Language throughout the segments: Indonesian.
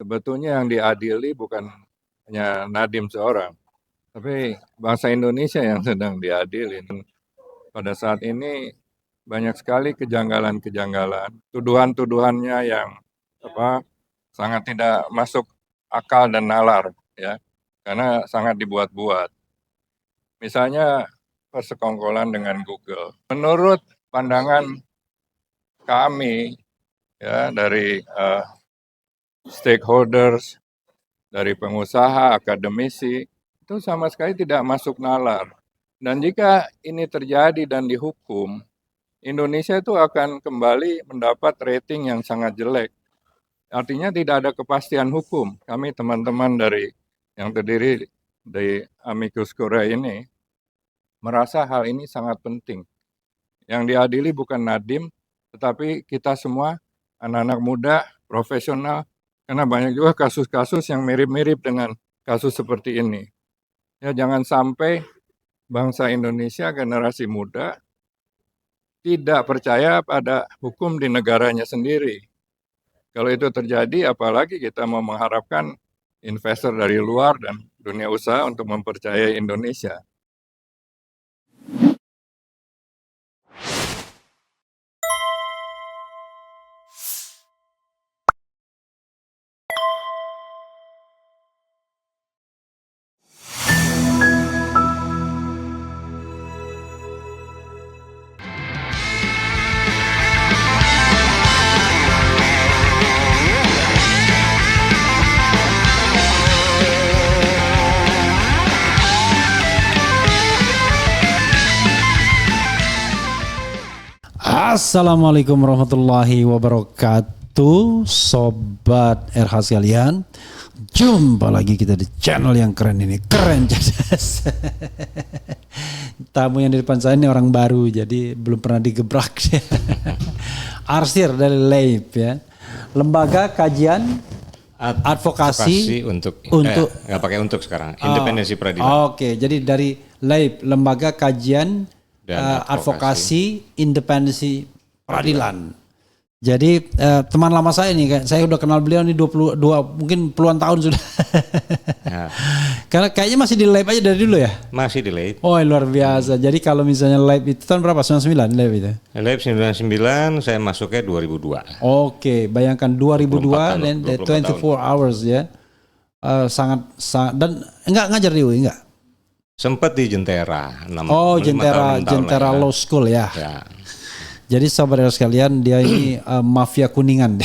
Sebetulnya yang diadili bukan hanya Nadiem seorang, tapi bangsa Indonesia yang sedang diadili. Pada saat ini banyak sekali kejanggalan-kejanggalan, tuduhan-tuduhannya yang sangat tidak masuk akal dan nalar, ya, karena sangat dibuat-buat. Misalnya persekongkolan dengan Google. Menurut pandangan kami, ya, dari stakeholders, dari pengusaha, akademisi, itu sama sekali tidak masuk nalar. Dan jika ini terjadi dan dihukum, Indonesia itu akan kembali mendapat rating yang sangat jelek. Artinya tidak ada kepastian hukum. Kami teman-teman dari yang terdiri dari Amicus Curiae ini merasa hal ini sangat penting. Yang diadili bukan Nadiem, tetapi kita semua anak-anak muda, profesional, karena banyak juga kasus-kasus yang mirip-mirip dengan kasus seperti ini. Ya, jangan sampai bangsa Indonesia, generasi muda, tidak percaya pada hukum di negaranya sendiri. Kalau itu terjadi, apalagi kita mau mengharapkan investor dari luar dan dunia usaha untuk mempercayai Indonesia. Assalamualaikum warahmatullahi wabarakatuh, Sobat RH sekalian. Jumpa lagi kita di channel yang keren ini, keren cerdas. Tamu yang di depan saya ini orang baru, jadi belum pernah digebrak. Arsir dari LAIP, ya, Lembaga Kajian Advokasi untuk nggak pakai untuk sekarang, Independensi Peradilan. Oke, jadi dari LAIP, Lembaga Kajian Advokasi Independensi Peradilan. Jadi teman lama saya nih, saya udah kenal beliau nih 22 mungkin puluhan tahun sudah. Ya. Karena kayaknya masih di LAIP aja dari dulu ya? Masih di LAIP. Oh, luar biasa. Jadi kalau misalnya LAIP itu tahun berapa? 99 LAIP itu? LAIP 99, saya masuknya 2002. Oke, bayangkan 2002 dan 24 hours ya. Sangat dan enggak ngajar di UI enggak? Sempat di Jentera. Jentera ya. Law School ya. Ya. Jadi sahabat sekalian, dia ini mafia kuningan.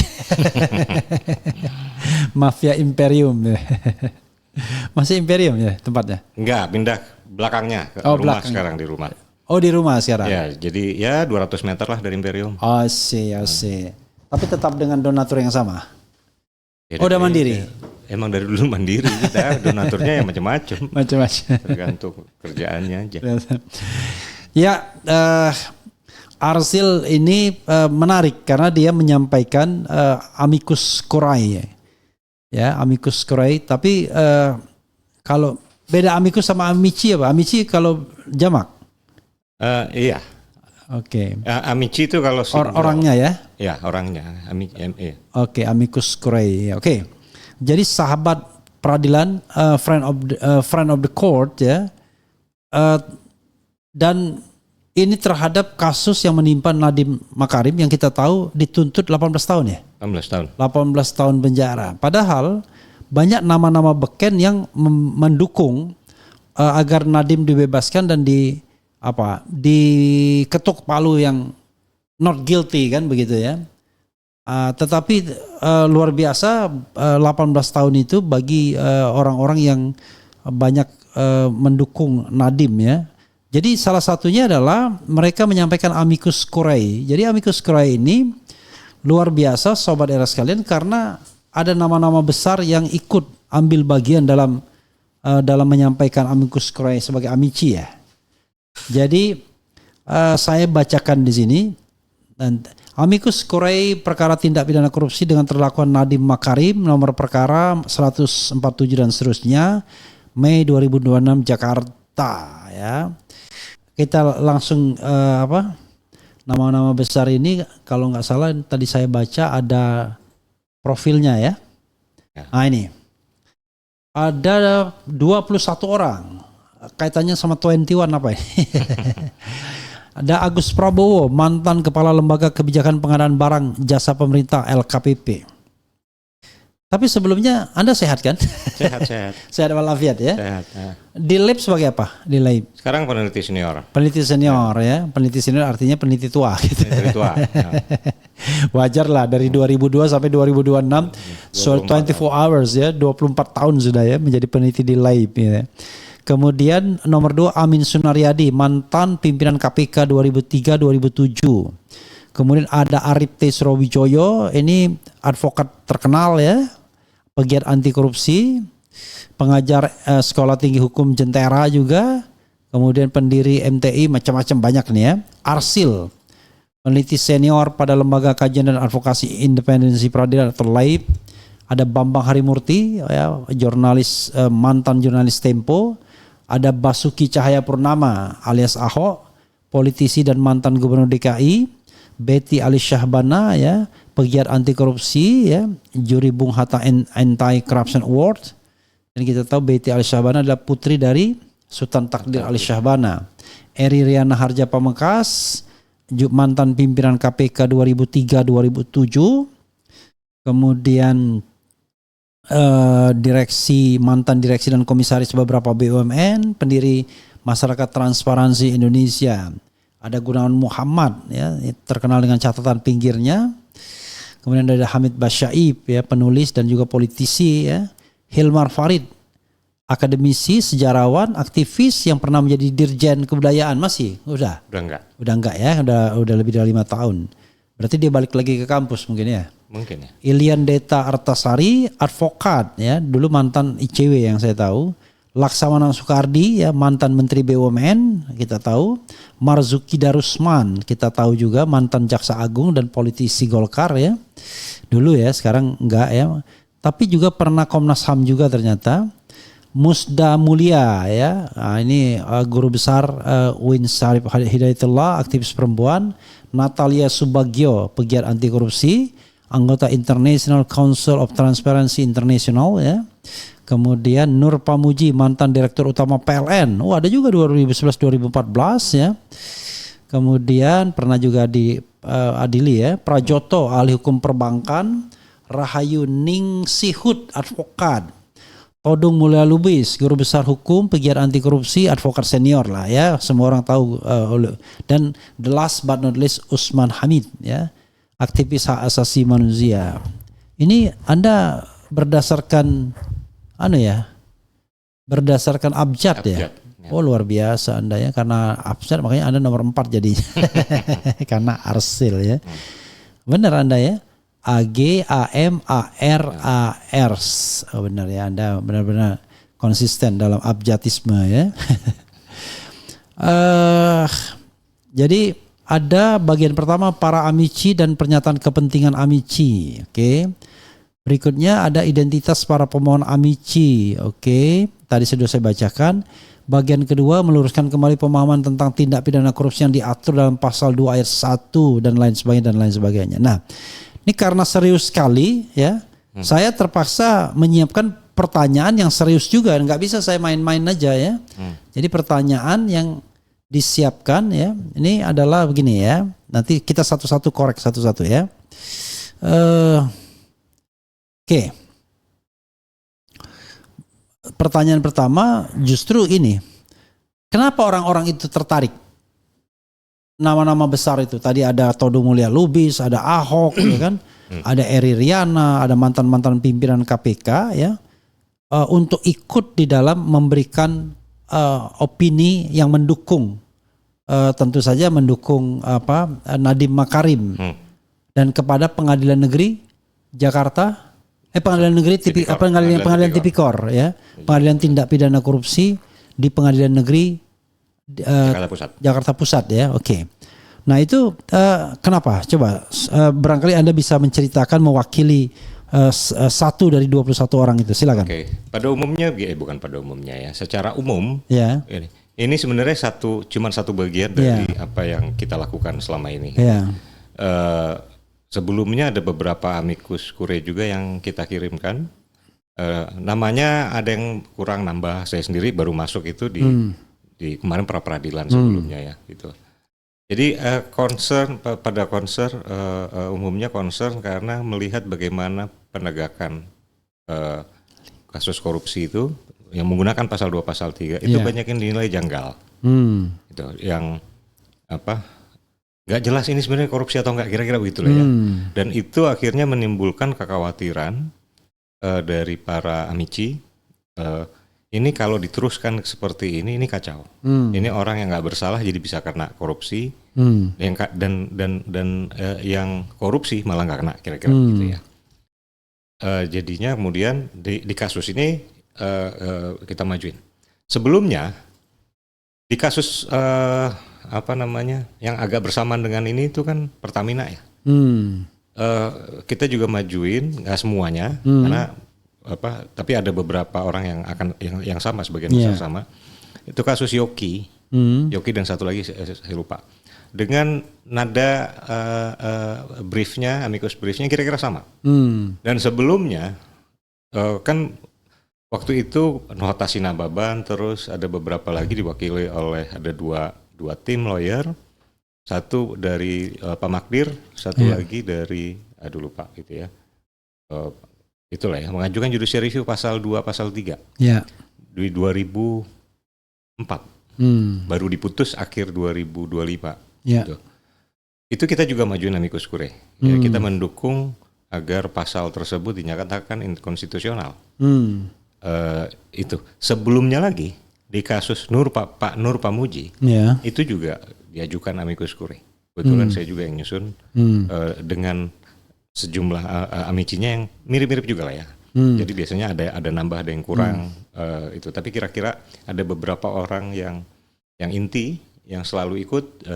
Mafia Imperium. Masih Imperium ya tempatnya? Enggak, pindah belakangnya ke rumah belakang. Sekarang di rumah. Oh, di rumah sekarang? Ya, jadi ya 200 meter lah dari Imperium. Asik. Tapi tetap dengan donatur yang sama? Ya, udah mandiri? Emang dari dulu mandiri kita, donaturnya ya macam-macam. Macam-macam. Tergantung kerjaannya aja. Ya, Arsil ini menarik karena dia menyampaikan amicus curiae. Ya, amicus curiae. Tapi kalau beda amicus sama amici apa? Amici kalau jamak? Iya. Oke. Amici itu kalau orangnya ya? Ya, orangnya. Oke, amicus curiae. Oke. Jadi sahabat peradilan, friend of the court ya. Dan ini terhadap kasus yang menimpa Nadiem Makarim yang kita tahu dituntut 18 tahun ya? 18 tahun. 18 tahun penjara. Padahal banyak nama-nama beken yang mendukung agar Nadiem dibebaskan dan diketuk palu yang not guilty kan begitu ya. Tetapi luar biasa 18 tahun itu bagi orang-orang yang banyak mendukung Nadiem ya. Jadi salah satunya adalah mereka menyampaikan amicus curiae. Jadi amicus curiae ini luar biasa sobat era sekalian karena ada nama-nama besar yang ikut ambil bagian dalam menyampaikan amicus curiae sebagai amici ya. Jadi saya bacakan di sini. Dan amicus curiae perkara tindak pidana korupsi dengan terdakwa Nadiem Makarim nomor perkara 147 dan seterusnya Mei 2026 Jakarta ya. Kita langsung nama-nama besar ini kalau nggak salah tadi saya baca ada profilnya ya. Ya. Nah ini ada 21 orang kaitannya sama 21 apa ini? Ada Agus Prabowo, mantan Kepala Lembaga Kebijakan Pengadaan Barang Jasa Pemerintah LKPP. Tapi sebelumnya Anda sehat kan? Sehat-sehat. Sehat walafiat ya. Sehat. Ya. Di lab sebagai apa? Di lab. Sekarang peneliti senior. Peneliti senior ya. Peneliti senior artinya peneliti tua gitu. Peneliti tua. Ya. Wajar lah dari 2002 sampai 2026. So 24 hours ya, 24 tahun sudah ya menjadi peneliti di lab ya. Kemudian nomor 2 Amin Sunaryadi, mantan pimpinan KPK 2003-2007. Kemudian ada Arif T. Srowijoyo, ini advokat terkenal ya, pegiat anti korupsi, pengajar Sekolah Tinggi Hukum Jentera juga, kemudian pendiri MTI, macam-macam banyak nih ya. Arsil, peneliti senior pada Lembaga Kajian dan Advokasi Independensi Peradilan atau LAIP. Ada Bambang Harimurti, ya, jurnalis mantan jurnalis Tempo. Ada Basuki Cahayapurnama alias Ahok, politisi dan mantan gubernur DKI. Betty Alice Syahbana ya, pegiat anti korupsi ya, juri Bung Hatta Anti Corruption Award. Dan kita tahu Betty Alice Syahbana adalah putri dari Sultan Takdir Alice Syahbana. Eri Riana Harja Pamengkas, mantan pimpinan KPK 2003-2007. Kemudian mantan direksi dan komisaris beberapa BUMN, pendiri Masyarakat Transparansi Indonesia. Ada Gunawan Muhammad ya, terkenal dengan catatan pinggirnya. Kemudian ada Hamid Basyaib ya, penulis dan juga politisi ya. Hilmar Farid, akademisi, sejarawan, aktivis yang pernah menjadi dirjen kebudayaan. Masih? Udah enggak ya, udah lebih dari 5 tahun. Berarti dia balik lagi ke kampus mungkin ya. Mungkin ya. Ilian Deta Artasari, advokat ya, dulu mantan ICW yang saya tahu. Laksamana Soekardi ya, mantan Menteri BUMN kita tahu. Marzuki Darusman kita tahu juga, mantan Jaksa Agung dan politisi Golkar ya. Dulu ya, sekarang enggak ya. Tapi juga pernah Komnas HAM juga ternyata. Musda Mulia ya, nah, ini guru besar UIN Syarif Hidayatullah, aktivis perempuan. Natalia Subagio, pegiat anti korupsi, anggota International Council of Transparency International ya. Kemudian Nur Pamuji, mantan direktur utama PLN. Oh, ada juga 2011-2014 ya. Kemudian pernah juga diadili ya. Prajoto, ahli hukum perbankan. Rahayu Ningsihut, advokat. Todung Mulya Lubis, guru besar hukum, pegiat anti korupsi, advokat senior lah ya, semua orang tahu. Dan the last but not least Usman Hamid ya, aktivis hak asasi manusia. Ini Anda berdasarkan berdasarkan abjad ya. Oh luar biasa Anda ya, karena abjad makanya Anda nomor 4 jadi karena arsil ya. Benar Anda ya. AGAMARAR. Oh benar ya, Anda benar-benar konsisten dalam abjadisme ya. Jadi ada bagian pertama para amici dan pernyataan kepentingan amici. Oke. Berikutnya ada identitas para pemohon amici. Oke. Tadi sudah saya bacakan. Bagian kedua meluruskan kembali pemahaman tentang tindak pidana korupsi yang diatur dalam pasal 2 ayat 1 dan lain sebagainya. Nah, ini karena serius sekali ya, saya terpaksa menyiapkan pertanyaan yang serius juga, nggak bisa saya main-main aja ya. Jadi pertanyaan yang disiapkan ya, ini adalah begini ya. Nanti kita satu-satu korek satu-satu ya. Oke. Pertanyaan pertama justru ini, kenapa orang-orang itu tertarik? Nama-nama besar itu tadi ada Todung Mulya Lubis, ada Ahok, ya kan, ada Eri Riana, ada mantan-mantan pimpinan KPK ya, untuk ikut di dalam memberikan opini yang mendukung, tentu saja mendukung Nadiem Makarim dan kepada Pengadilan Negeri Jakarta, Pengadilan Negeri Pengadilan Tipikor ya, Pengadilan Tindak Pidana Korupsi di Pengadilan Negeri Jakarta Pusat ya. Oke. Nah itu kenapa? Coba barangkali Anda bisa menceritakan mewakili satu dari 21 orang itu. Silakan. Oke. Pada umumnya bukan pada umumnya ya. Secara umum ya. Ini sebenarnya cuma satu bagian dari apa yang kita lakukan selama ini. Ya. Sebelumnya ada beberapa amicus curiae juga yang kita kirimkan Namanya ada yang kurang nambah, saya sendiri baru masuk itu di kemarin pra peradilan sebelumnya ya gitu. Jadi umumnya concern karena melihat bagaimana penegakan kasus korupsi itu yang menggunakan pasal 2 pasal 3 itu Iya. banyak yang dinilai janggal. Gitu, yang nggak jelas ini sebenarnya korupsi atau nggak, kira-kira begitulah ya. Dan itu akhirnya menimbulkan kekhawatiran dari para amici. Ini kalau diteruskan seperti ini kacau. Ini orang yang nggak bersalah jadi bisa kena korupsi, dan yang korupsi malah nggak kena, kira-kira begitu ya. Jadinya kemudian di kasus ini kita majuin. Sebelumnya di kasus yang agak bersamaan dengan ini itu kan Pertamina ya. Kita juga majuin, nggak semuanya karena tapi ada beberapa orang yang akan yang sama, sebagian besar sama. Itu kasus Yoki dan satu lagi saya lupa. Dengan nada amicus briefnya kira-kira sama. Dan sebelumnya kan waktu itu Notasi Nababan, terus ada beberapa lagi diwakili oleh ada dua tim lawyer, satu dari Pak Magdir, satu lagi dari lupa gitu ya. Itulah ya, mengajukan judicial review pasal 2 pasal 3. Ya. Di 2004. Baru diputus akhir 2025. Ya. Gitu. Itu kita juga majuin amicus curiae. Ya, kita mendukung agar pasal tersebut dinyatakan inkonstitusional. Itu sebelumnya lagi di kasus Pak Nur Pamuji, itu juga diajukan amicus curiae. Kebetulan saya juga yang nyusun dengan sejumlah amicinya yang mirip-mirip juga lah ya. Jadi biasanya ada nambah, ada yang kurang itu. Tapi kira-kira ada beberapa orang yang inti yang selalu ikut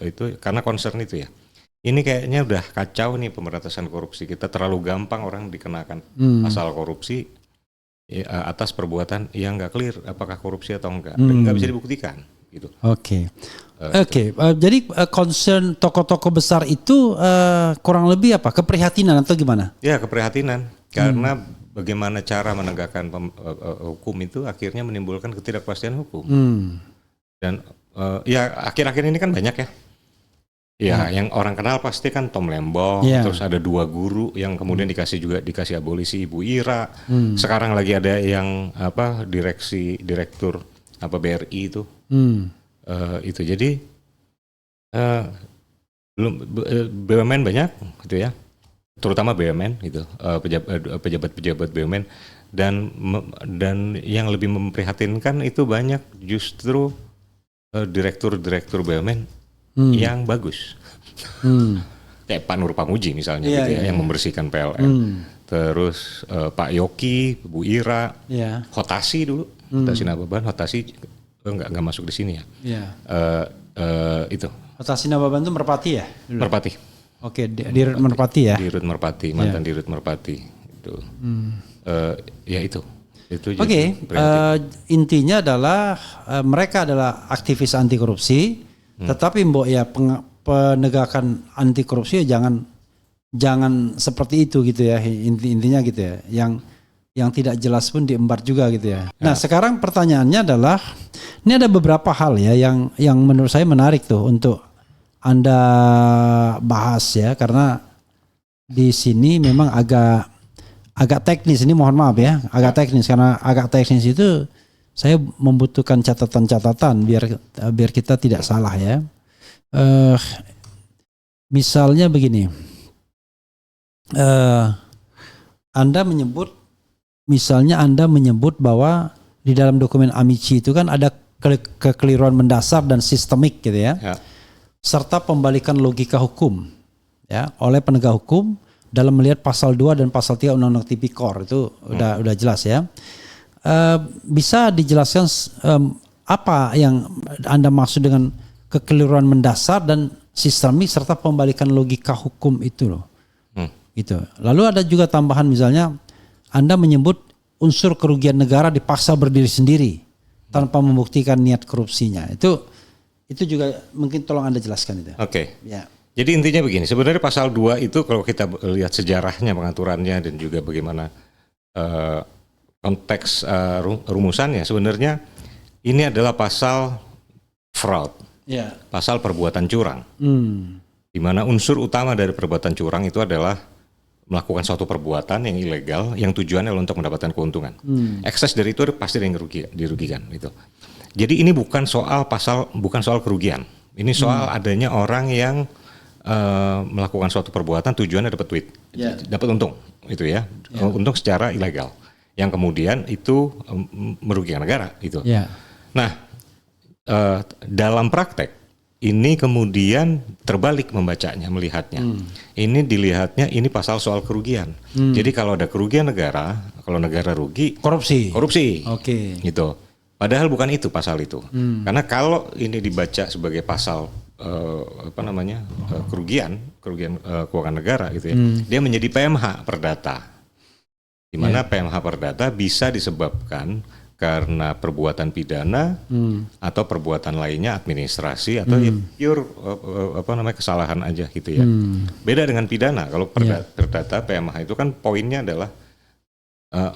itu karena concern itu ya. Ini kayaknya udah kacau nih pemberantasan korupsi. Kita terlalu gampang orang dikenakan pasal korupsi atas perbuatan yang nggak clear apakah korupsi atau enggak, dan nggak bisa dibuktikan gitu. Oke. Jadi concern tokoh-tokoh besar itu kurang lebih apa? Keprihatinan atau gimana? Ya, keprihatinan karena bagaimana cara menegakkan hukum itu akhirnya menimbulkan ketidakpastian hukum. Dan ya akhir-akhir ini kan banyak ya. Ya, yang orang kenal pasti kan Tom Lembong, terus ada 2 guru yang kemudian dikasih abolisi, Ibu Ira. Sekarang lagi ada yang direktur BRI itu. Itu jadi belum BUMN banyak gitu ya, terutama BUMN gitu, pejabat-pejabat BUMN, dan yang lebih memprihatinkan itu banyak justru direktur BUMN yang bagus, kayak Pak Nur Pamuji misalnya gitu ya, yang membersihkan PLN. Terus Pak Yoki, Bu Ira, Hotasi dulu, Hotasi Nababan, Hotasi nggak masuk di sini ya. Itu. Hotasi Nababan itu Merpati ya? Merpati. Oke, di Rut Merpati ya. Di Rut Merpati, mantan di Rut Merpati. Itu. Ya itu. Oke, intinya adalah mereka adalah aktivis anti korupsi, tetapi mbok ya penegakan anti korupsi ya jangan seperti itu gitu ya, intinya gitu ya. Yang tidak jelas pun diembar juga gitu ya. Nah, sekarang pertanyaannya adalah, ini ada beberapa hal ya yang menurut saya menarik tuh untuk Anda bahas ya, karena di sini memang agak teknis, ini mohon maaf ya, agak teknis, karena agak teknis itu saya membutuhkan catatan-catatan biar kita tidak salah ya. Misalnya begini, Anda menyebut bahwa di dalam dokumen Amici itu kan ada kekeliruan mendasar dan sistemik gitu ya. Serta pembalikan logika hukum ya oleh penegak hukum dalam melihat pasal 2 dan pasal 3 Undang-Undang Tipikor itu udah jelas ya. Bisa dijelaskan apa yang Anda maksud dengan kekeliruan mendasar dan sistemik serta pembalikan logika hukum itu loh. Gitu. Lalu ada juga tambahan, misalnya Anda menyebut unsur kerugian negara dipaksa berdiri sendiri tanpa membuktikan niat korupsinya. Itu juga mungkin tolong Anda jelaskan itu. Oke. Ya. Jadi intinya begini, sebenarnya pasal 2 itu kalau kita lihat sejarahnya, pengaturannya, dan juga bagaimana eh, konteks rumusannya sebenarnya ini adalah pasal fraud, Ya. pasal perbuatan curang, Hmm. di mana unsur utama dari perbuatan curang itu adalah melakukan suatu perbuatan yang ilegal yang tujuannya adalah untuk mendapatkan keuntungan. Ekses dari itu pasti ada yang dirugikan itu. Jadi ini bukan soal kerugian. Ini soal adanya orang yang melakukan suatu perbuatan tujuannya dapat duit, dapat untung itu ya, untung secara ilegal, yang kemudian itu merugikan negara itu. Ya. Nah, dalam praktek ini kemudian terbalik membacanya, melihatnya. Ini dilihatnya ini pasal soal kerugian. Jadi kalau ada kerugian negara, kalau negara rugi, Korupsi. Oke. Gitu. Padahal bukan itu pasal itu. Karena kalau ini dibaca sebagai pasal kerugian keuangan negara gitu ya. Dia menjadi PMH perdata. Di mana PMH perdata bisa disebabkan karena perbuatan pidana atau perbuatan lainnya administrasi atau ya pure kesalahan aja gitu ya. Beda dengan pidana. Kalau perdata PMH itu kan poinnya adalah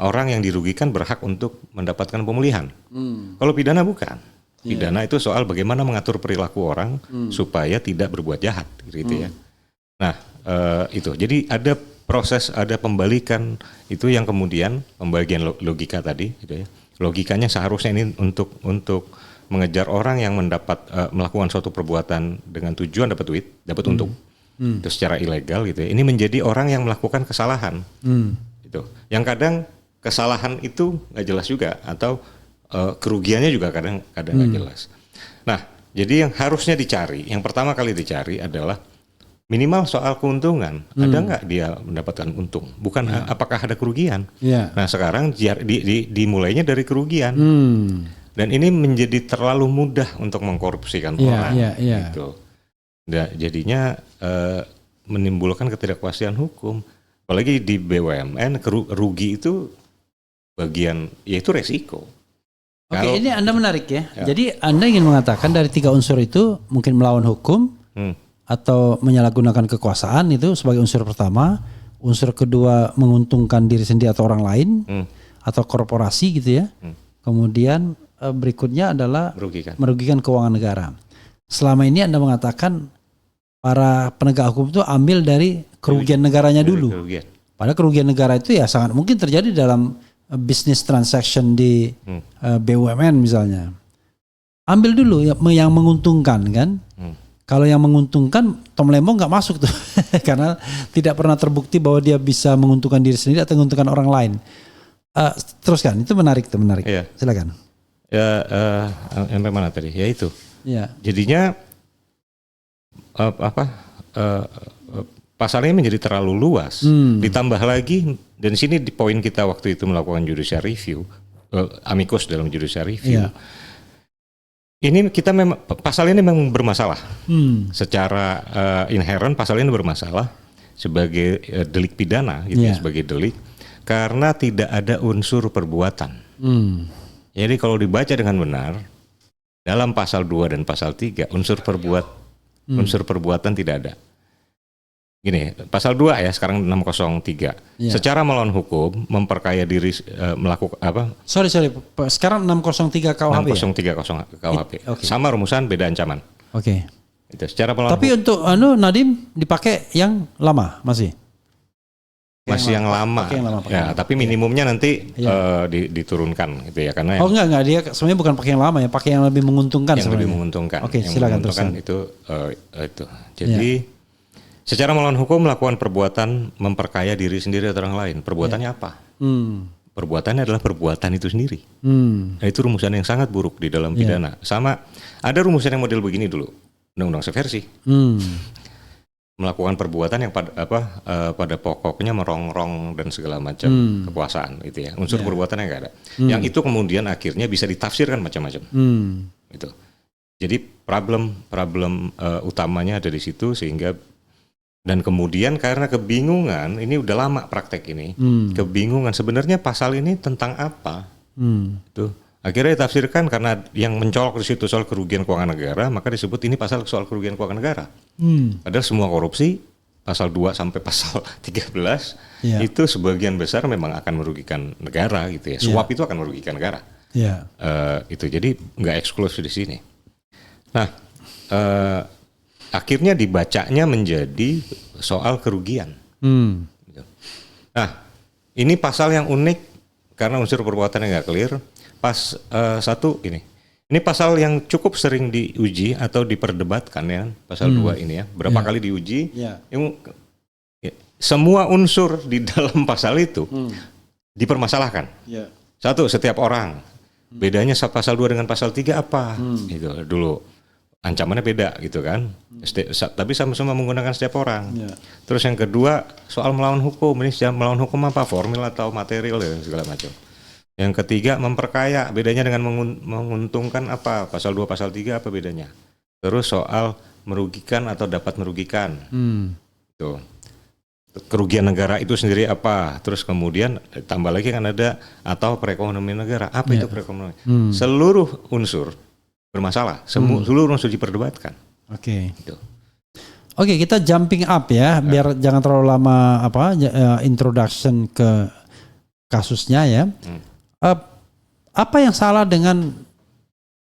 orang yang dirugikan berhak untuk mendapatkan pemulihan. Kalau pidana bukan. Pidana itu soal bagaimana mengatur perilaku orang supaya tidak berbuat jahat gitu ya. Nah, itu. Jadi ada proses, ada pembalikan itu yang kemudian pembagian logika tadi gitu ya. Logikanya seharusnya ini untuk mengejar orang yang melakukan suatu perbuatan dengan tujuan dapat duit, dapat untung. Itu secara ilegal gitu ya. Ini menjadi orang yang melakukan kesalahan. Gitu. Yang kadang kesalahan itu nggak jelas juga atau kerugiannya juga kadang nggak jelas. Nah, jadi yang harusnya dicari, yang pertama kali dicari adalah minimal soal keuntungan. Ada nggak dia mendapatkan untung? Bukan apakah ada kerugian. Nah, sekarang dimulainya dari kerugian. Dan ini menjadi terlalu mudah untuk mengkorupsikan orang. Gitu. Nah, jadinya menimbulkan ketidakpastian hukum. Apalagi di BUMN, rugi itu bagian, yaitu resiko. Oke, ini Anda menarik ya. Jadi Anda ingin mengatakan dari 3 unsur itu mungkin melawan hukum atau menyalahgunakan kekuasaan itu sebagai unsur pertama, unsur kedua menguntungkan diri sendiri atau orang lain atau korporasi gitu ya. Kemudian berikutnya adalah merugikan keuangan negara. Selama ini Anda mengatakan para penegak hukum itu ambil dari kerugian negaranya dulu. Padahal kerugian negara itu ya sangat mungkin terjadi dalam business transaction di BUMN misalnya. Ambil dulu yang menguntungkan kan. Kalau yang menguntungkan Tom Lembong nggak masuk tuh karena tidak pernah terbukti bahwa dia bisa menguntungkan diri sendiri atau menguntungkan orang lain. Teruskan, itu menarik tuh, menarik. Iya. Silakan. Sampai mana tadi? Ya itu. Ya. Jadinya pasalnya menjadi terlalu luas. Ditambah lagi, dan di sini di poin kita waktu itu melakukan judicial review, amicus dalam judicial review. Ini kita memang pasal ini memang bermasalah. Secara inherent pasal ini bermasalah sebagai delik pidana, gitu ya, sebagai delik karena tidak ada unsur perbuatan. Jadi kalau dibaca dengan benar dalam pasal 2 dan pasal 3 unsur perbuatan tidak ada. Gini, pasal 2 ya sekarang 603. Secara melawan hukum, memperkaya diri melakukan apa? Sorry. Sekarang 603 KUHP. 603 KUHP. Sama rumusan beda ancaman. Oke. Itu secara melawan Tapi untuk Nadiem dipakai yang lama masih. Masih yang lama. Ya, tapi minimumnya nanti diturunkan gitu ya karena enggak dia sebenarnya bukan pakai yang lama ya, pakai yang lebih menguntungkan yang sebenarnya. lebih menguntungkan. Oke, silakan teruskan. Itu. Jadi secara melawan hukum melakukan perbuatan memperkaya diri sendiri atau orang lain. Perbuatannya apa? Perbuatannya adalah perbuatan itu sendiri. Nah, itu rumusan yang sangat buruk di dalam pidana. Sama ada rumusan yang model begini dulu. Undang-undang subversi. Melakukan perbuatan yang pada pokoknya merongrong dan segala macam kekuasaan gitu ya. Unsur perbuatannya nggak ada. Yang itu kemudian akhirnya bisa ditafsirkan macam-macam. Gitu. Jadi problem utamanya ada di situ sehingga dan kemudian karena kebingungan ini udah lama praktek ini. Kebingungan sebenarnya pasal ini tentang apa? Tuh. Akhirnya ditafsirkan karena yang mencolok di situ soal kerugian keuangan negara, maka disebut ini pasal soal kerugian keuangan negara. Padahal semua korupsi pasal 2 sampai pasal 13 Ya. itu sebagian besar memang akan merugikan negara gitu ya. Suap itu akan merugikan negara. Ya. Itu jadi nggak eksklusif di sini. Nah, akhirnya dibacanya menjadi soal kerugian. Gitu. Nah, ini pasal yang unik karena unsur perbuatan yang nggak clear. Satu ini pasal yang cukup sering diuji atau diperdebatkan ya, pasal 2 ini ya. Berapa kali diuji? Ya. Semua unsur di dalam pasal itu dipermasalahkan. Ya. Satu, setiap orang. Bedanya pasal 2 dengan pasal 3 apa? Gitu dulu. Ancamannya beda gitu kan. Tapi sama-sama menggunakan setiap orang. Ya. Terus yang kedua, soal melawan hukum. Ini melawan hukum apa? Formil atau material dan segala macam. Yang ketiga, memperkaya. Bedanya dengan menguntungkan apa? Pasal 2, pasal 3 apa bedanya? Terus soal merugikan atau dapat merugikan. Tuh. Kerugian negara itu sendiri apa? Terus kemudian tambah lagi kan ada atau perekonomian negara. Apa itu perekonomian? Seluruh unsur bermasalah. Seluruh unsur diperdebatkan. Oke. Gitu. Oke, kita jumping up ya, biar jangan terlalu lama introduction ke kasusnya ya. Apa yang salah dengan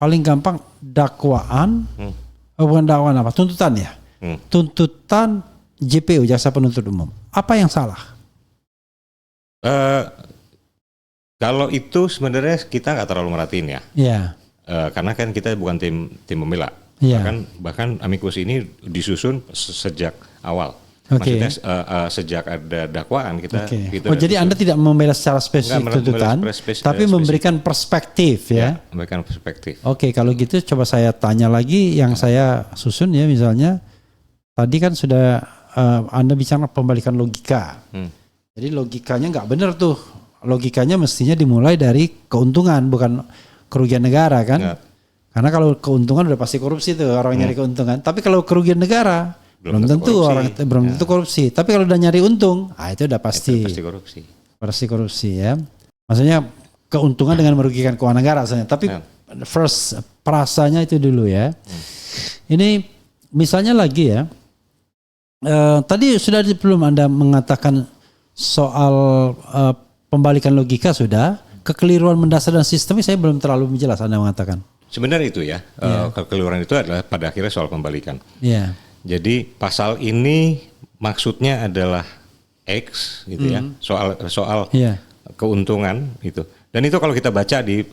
paling gampang dakwaan? Bukan dakwaan apa? Tuntutan ya. Tuntutan JPU, jaksa penuntut umum. Apa yang salah? Kalau itu sebenarnya kita nggak terlalu merhatiin ya. Iya. Karena kan kita bukan tim pembela. Iya. Bahkan amicus ini disusun sejak awal. Oke. Maksudnya sejak ada dakwaan kita. Jadi Anda tidak membela secara spesifik tuntutan, tapi memberikan perspektif ya. Memberikan perspektif. Oke, kalau gitu coba saya tanya lagi yang saya susun ya, misalnya tadi kan sudah Anda bicara pembalikan logika. Jadi logikanya nggak benar tuh. Logikanya mestinya dimulai dari keuntungan, bukan kerugian negara kan? Ya. Karena kalau keuntungan udah pasti korupsi tuh orang nyari keuntungan. Tapi kalau kerugian negara belum tentu korupsi. Tapi kalau udah nyari untung, itu udah pasti korupsi. Pasti korupsi ya. Maksudnya keuntungan dengan merugikan keuangan negara sebenarnya. Tapi first prasanya itu dulu ya. Ini misalnya lagi ya. Tadi sudah belum Anda mengatakan soal pembalikan logika sudah, kekeliruan mendasar dan sistemik saya belum terlalu jelas Anda mengatakan. Sebenarnya itu ya, kekeliruan itu adalah pada akhirnya soal pembalikan. Iya. Jadi pasal ini maksudnya adalah X gitu ya, soal keuntungan itu. Dan itu kalau kita baca di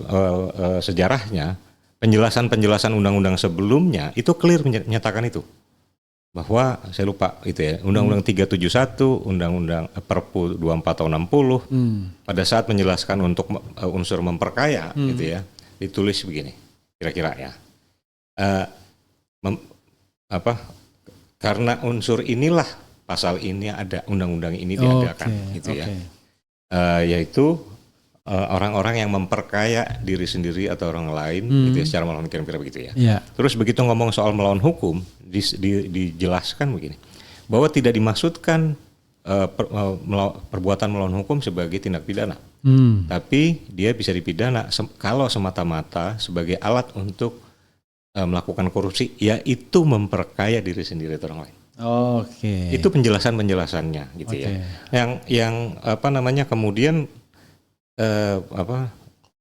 sejarahnya, penjelasan undang-undang sebelumnya itu clear menyatakan itu. Bahwa saya lupa itu ya, Undang-Undang 371, Undang-Undang Perpu 24 tahun 60 pada saat menjelaskan untuk unsur memperkaya gitu ya, ditulis begini kira-kira ya. Karena unsur inilah pasal ini ada, undang-undang ini diadakan gitu ya. Yaitu orang-orang yang memperkaya diri sendiri atau orang lain gitu ya, secara melawan kira-kira begitu ya. Terus begitu ngomong soal melawan hukum dijelaskan begini, bahwa tidak dimaksudkan perbuatan melawan hukum sebagai tindak pidana, tapi dia bisa dipidana kalau semata-mata sebagai alat untuk melakukan korupsi, yaitu memperkaya diri sendiri atau orang lain. Itu penjelasannya gitu ya. Yang kemudian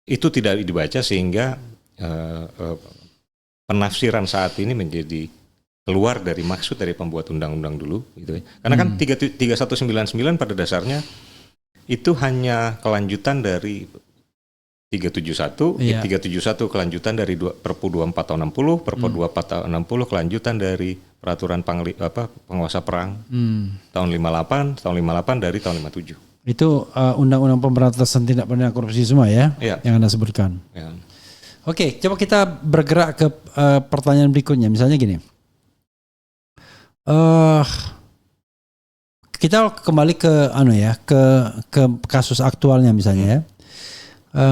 itu tidak dibaca sehingga penafsiran saat ini menjadi keluar dari maksud dari pembuat undang-undang dulu gitu ya. Karena kan 3199 pada dasarnya itu hanya kelanjutan dari 371, 371 kelanjutan dari Perpu 24 tahun 60, Perpu 24 tahun 60 kelanjutan dari peraturan penguasa perang tahun 58 dari tahun 57. Itu undang-undang pemberantasan tindak pidana korupsi semua ya, yang Anda sebutkan. Ya. Oke, coba kita bergerak ke pertanyaan berikutnya. Misalnya gini, kita kembali ke ke kasus aktualnya misalnya ya.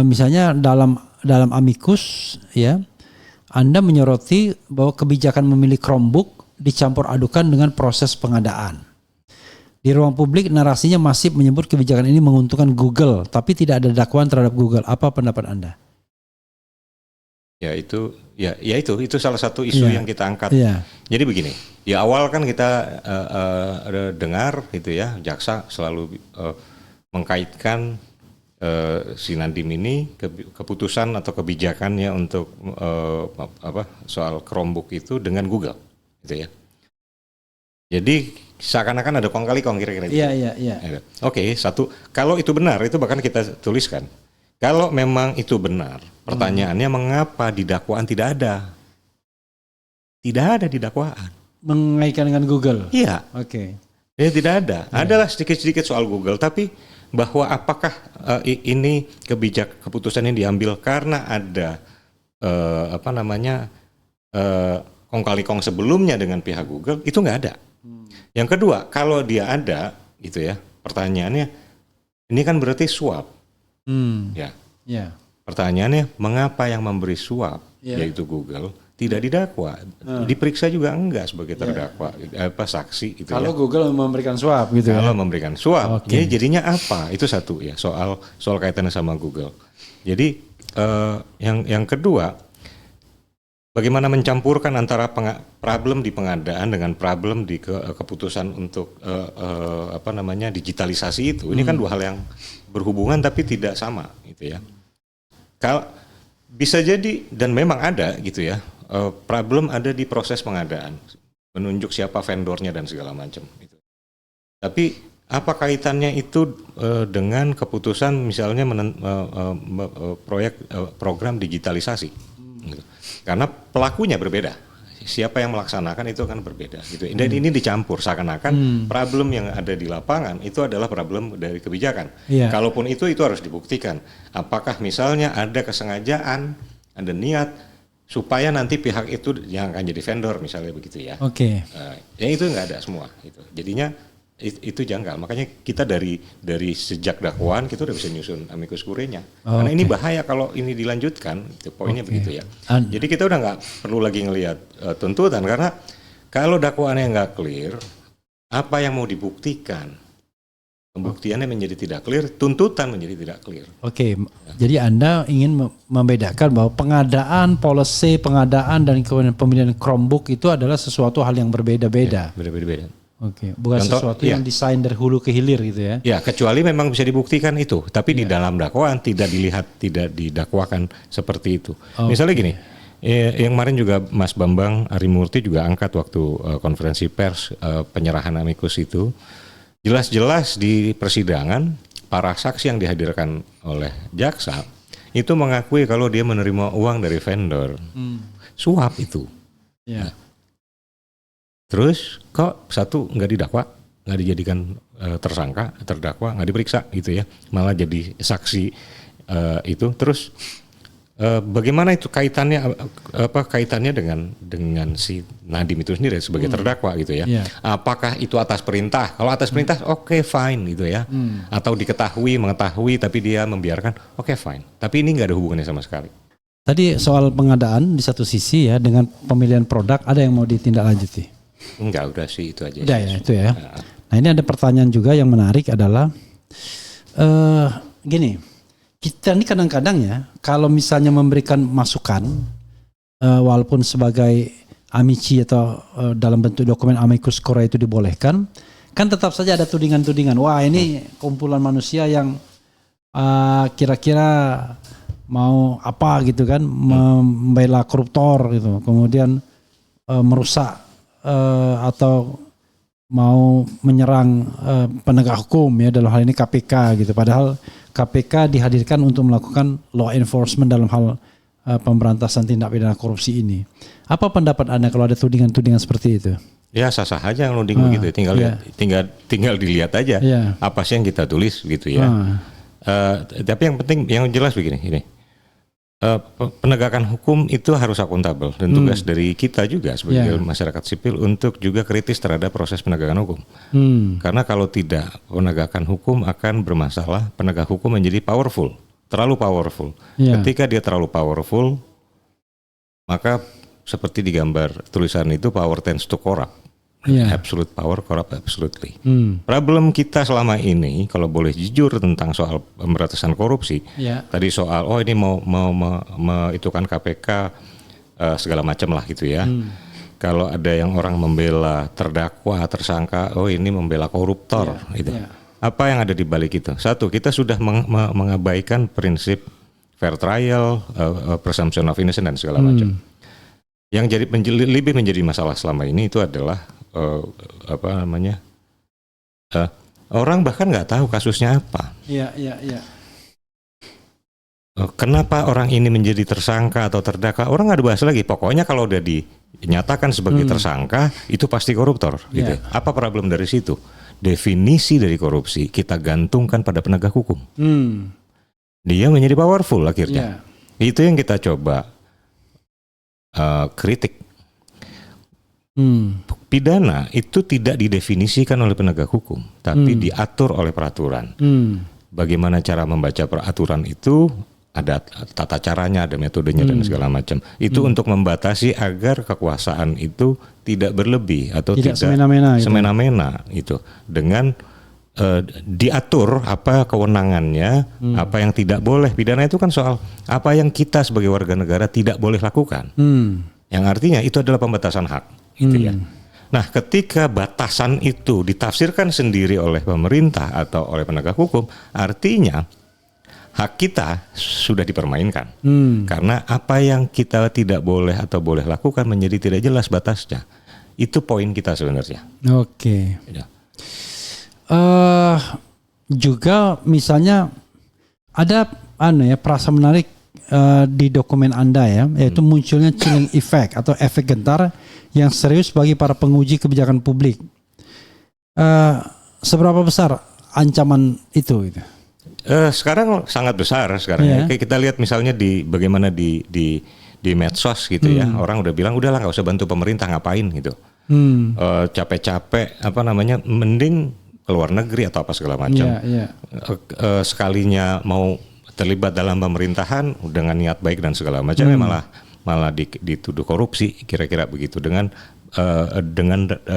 Misalnya dalam amicus ya, Anda menyoroti bahwa kebijakan memilih Chromebook dicampur adukan dengan proses pengadaan. Di ruang publik narasinya masif menyebut kebijakan ini menguntungkan Google, tapi tidak ada dakwaan terhadap Google. Apa pendapat Anda? itu salah satu isu yang kita angkat. Jadi begini, di awal kan kita dengar gitu ya, jaksa selalu mengkaitkan si Nadiem ini keputusan atau kebijakannya untuk soal Chromebook itu dengan Google, gitu ya. Jadi seakan-akan ada kong kali kong kira-kira gitu. Iya. Oke, satu, kalau itu benar itu bahkan kita tuliskan. Kalau memang itu benar, pertanyaannya mengapa di dakwaan tidak ada? Tidak ada di dakwaan. Mengaitkan dengan Google. Iya. Oke. Ya, tidak ada. Adalah sedikit-sedikit soal Google, tapi bahwa apakah ini keputusan yang diambil karena ada kong kali kong sebelumnya dengan pihak Google, itu nggak ada. Yang kedua, kalau dia ada, gitu ya, pertanyaannya, ini kan berarti suap. Ya. Pertanyaannya, mengapa yang memberi suap, yaitu Google, tidak didakwa, diperiksa juga enggak sebagai terdakwa, saksi gitu. Kalau Google memberikan suap, gitu. Kalau memberikan suap, jadi jadinya apa? Itu satu ya, soal kaitannya sama Google. Jadi yang kedua, bagaimana mencampurkan antara problem di pengadaan dengan problem di keputusan untuk digitalisasi itu. Ini kan dua hal yang berhubungan tapi tidak sama, gitu ya. Kalau bisa jadi dan memang ada, gitu ya. Problem ada di proses pengadaan, menunjuk siapa vendornya dan segala macam. Gitu. Tapi apa kaitannya itu dengan keputusan misalnya program digitalisasi? Gitu. Karena pelakunya berbeda. Siapa yang melaksanakan itu akan berbeda gitu. Dan ini dicampur seakan-akan problem yang ada di lapangan itu adalah problem dari kebijakan. Kalaupun itu harus dibuktikan. Apakah misalnya ada kesengajaan, ada niat supaya nanti pihak itu yang akan jadi vendor misalnya begitu ya. Ya itu nggak ada semua gitu. Jadinya itu janggal. Makanya kita dari sejak dakwaan kita udah bisa nyusun amicus curiae-nya. Karena ini bahaya kalau ini dilanjutkan, itu poinnya begitu ya. Jadi kita udah nggak perlu lagi ngelihat tuntutan karena kalau dakwaannya nggak clear, apa yang mau dibuktikan? Pembuktiannya menjadi tidak clear, tuntutan menjadi tidak clear. Jadi Anda ingin membedakan bahwa pengadaan policy, pengadaan dan pemilihan Chromebook itu adalah sesuatu hal yang berbeda-beda. Berbeda-beda. Bukan sesuatu yang desain dari hulu ke hilir gitu ya. Ya, kecuali memang bisa dibuktikan itu, tapi di dalam dakwaan tidak didakwakan seperti itu. Misalnya gini, yang kemarin juga Mas Bambang Arimurti juga angkat waktu konferensi pers penyerahan amicus itu, jelas-jelas di persidangan para saksi yang dihadirkan oleh jaksa itu mengakui kalau dia menerima uang dari vendor, suap itu. Terus kok satu nggak didakwa, nggak dijadikan terdakwa, nggak diperiksa gitu ya, malah jadi saksi itu. Terus bagaimana itu kaitannya dengan si Nadiem itu sendiri sebagai terdakwa gitu ya? Apakah itu atas perintah? Kalau atas perintah, oke, fine gitu ya. Atau mengetahui tapi dia membiarkan, oke, fine. Tapi ini nggak ada hubungannya sama sekali. Tadi soal pengadaan di satu sisi ya, dengan pemilihan produk ada yang mau ditindaklanjuti? Enggak, udah sih itu aja. Udah ya, itu ya. Nah ini ada pertanyaan juga yang menarik adalah gini, kita ini kadang-kadang ya kalau misalnya memberikan masukan walaupun sebagai amici atau dalam bentuk dokumen amicus curiae itu dibolehkan, kan tetap saja ada tudingan-tudingan. Wah ini kumpulan manusia yang kira-kira mau apa gitu kan, membela koruptor gitu, kemudian merusak atau mau menyerang penegak hukum ya, dalam hal ini KPK gitu. Padahal KPK dihadirkan untuk melakukan law enforcement dalam hal pemberantasan tindak pidana korupsi ini. Apa pendapat Anda kalau ada tudingan-tudingan seperti itu? Ya sah-sah aja nuding begitu, tinggal dilihat aja apa sih yang kita tulis gitu ya. Tapi yang penting yang jelas begini, ini penegakan hukum itu harus akuntabel dan tugas dari kita juga sebagai masyarakat sipil untuk juga kritis terhadap proses penegakan hukum. Karena kalau tidak, penegakan hukum akan bermasalah. Penegak hukum menjadi terlalu powerful. Ketika dia terlalu powerful, maka seperti digambar tulisan itu, power tends to corrupt. Yeah. Absolute power corrupt absolutely. Problem kita selama ini, kalau boleh jujur tentang soal pemberantasan korupsi, Yeah. tadi soal ini mau itu kan KPK segala macam lah gitu ya. Kalau ada yang orang membela terdakwa, tersangka, ini membela koruptor, gitu. Yeah. Apa yang ada di balik itu? Satu, kita sudah mengabaikan prinsip fair trial, presumption of innocence dan segala macam. Yang lebih menjadi masalah selama ini itu adalah orang bahkan nggak tahu kasusnya apa. Iya. Kenapa orang ini menjadi tersangka atau terdakwa? Orang nggak dibahas lagi. Pokoknya kalau udah dinyatakan sebagai tersangka, itu pasti koruptor. Gitu. Apa problem dari situ? Definisi dari korupsi kita gantungkan pada penegak hukum. Dia menjadi powerful akhirnya. Itu yang kita coba kritik. Pidana itu tidak didefinisikan oleh penegak hukum, tapi diatur oleh peraturan. Bagaimana cara membaca peraturan itu, ada tata caranya, ada metodenya dan segala macam. Itu untuk membatasi agar kekuasaan itu tidak berlebih atau tidak semena-mena itu. Dengan diatur apa kewenangannya, apa yang tidak boleh. Pidana itu kan soal apa yang kita sebagai warga negara tidak boleh lakukan. Yang artinya itu adalah pembatasan hak, gitu ya. Nah, ketika batasan itu ditafsirkan sendiri oleh pemerintah atau oleh penegak hukum, artinya hak kita sudah dipermainkan. Karena apa yang kita tidak boleh atau boleh lakukan menjadi tidak jelas batasnya. Itu poin kita sebenarnya. Oke. Ya. Juga misalnya ada perasa menarik di dokumen Anda ya, yaitu munculnya chilling effect atau efek gentar yang serius bagi para penguji kebijakan publik. Seberapa besar ancaman itu? Sekarang sangat besar sekarang. Ya. Kita lihat misalnya bagaimana di medsos gitu ya, orang udah bilang udahlah nggak usah bantu pemerintah, ngapain gitu. Capek-capek mending keluar negeri atau apa segala macam. Sekalinya mau terlibat dalam pemerintahan dengan niat baik dan segala macam, malah dituduh korupsi, kira-kira begitu dengan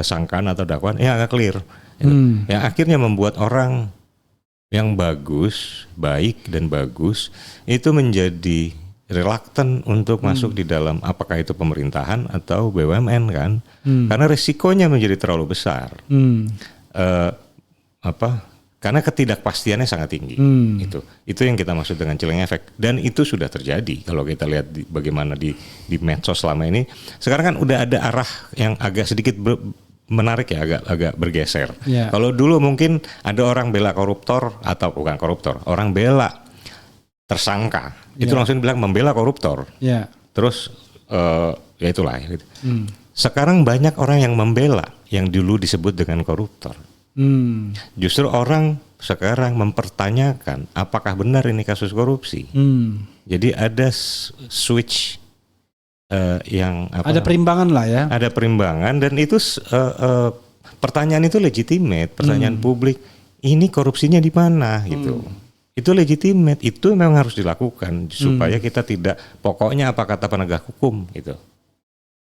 sangkaan atau dakwaan yang agak clear, yang akhirnya membuat orang yang baik dan bagus itu menjadi reluctant untuk masuk di dalam apakah itu pemerintahan atau BUMN kan, karena risikonya menjadi terlalu besar. Karena ketidakpastiannya sangat tinggi. Itu yang kita maksud dengan chilling effect, dan itu sudah terjadi kalau kita lihat bagaimana di medsos selama ini. Sekarang kan udah ada arah yang agak sedikit menarik ya, agak bergeser. Kalau dulu mungkin ada orang bela koruptor atau bukan koruptor, orang bela tersangka, itu langsung bilang membela koruptor. Terus ya itulah. Gitu. Sekarang banyak orang yang membela yang dulu disebut dengan koruptor. Justru orang sekarang mempertanyakan apakah benar ini kasus korupsi. Jadi ada switch yang ada perimbangan lah ya. Ada perimbangan, dan itu pertanyaan itu legitimate, pertanyaan publik. Ini korupsinya di mana gitu. Itu legitimate, itu memang harus dilakukan supaya kita tidak pokoknya apa kata penegak hukum gitu.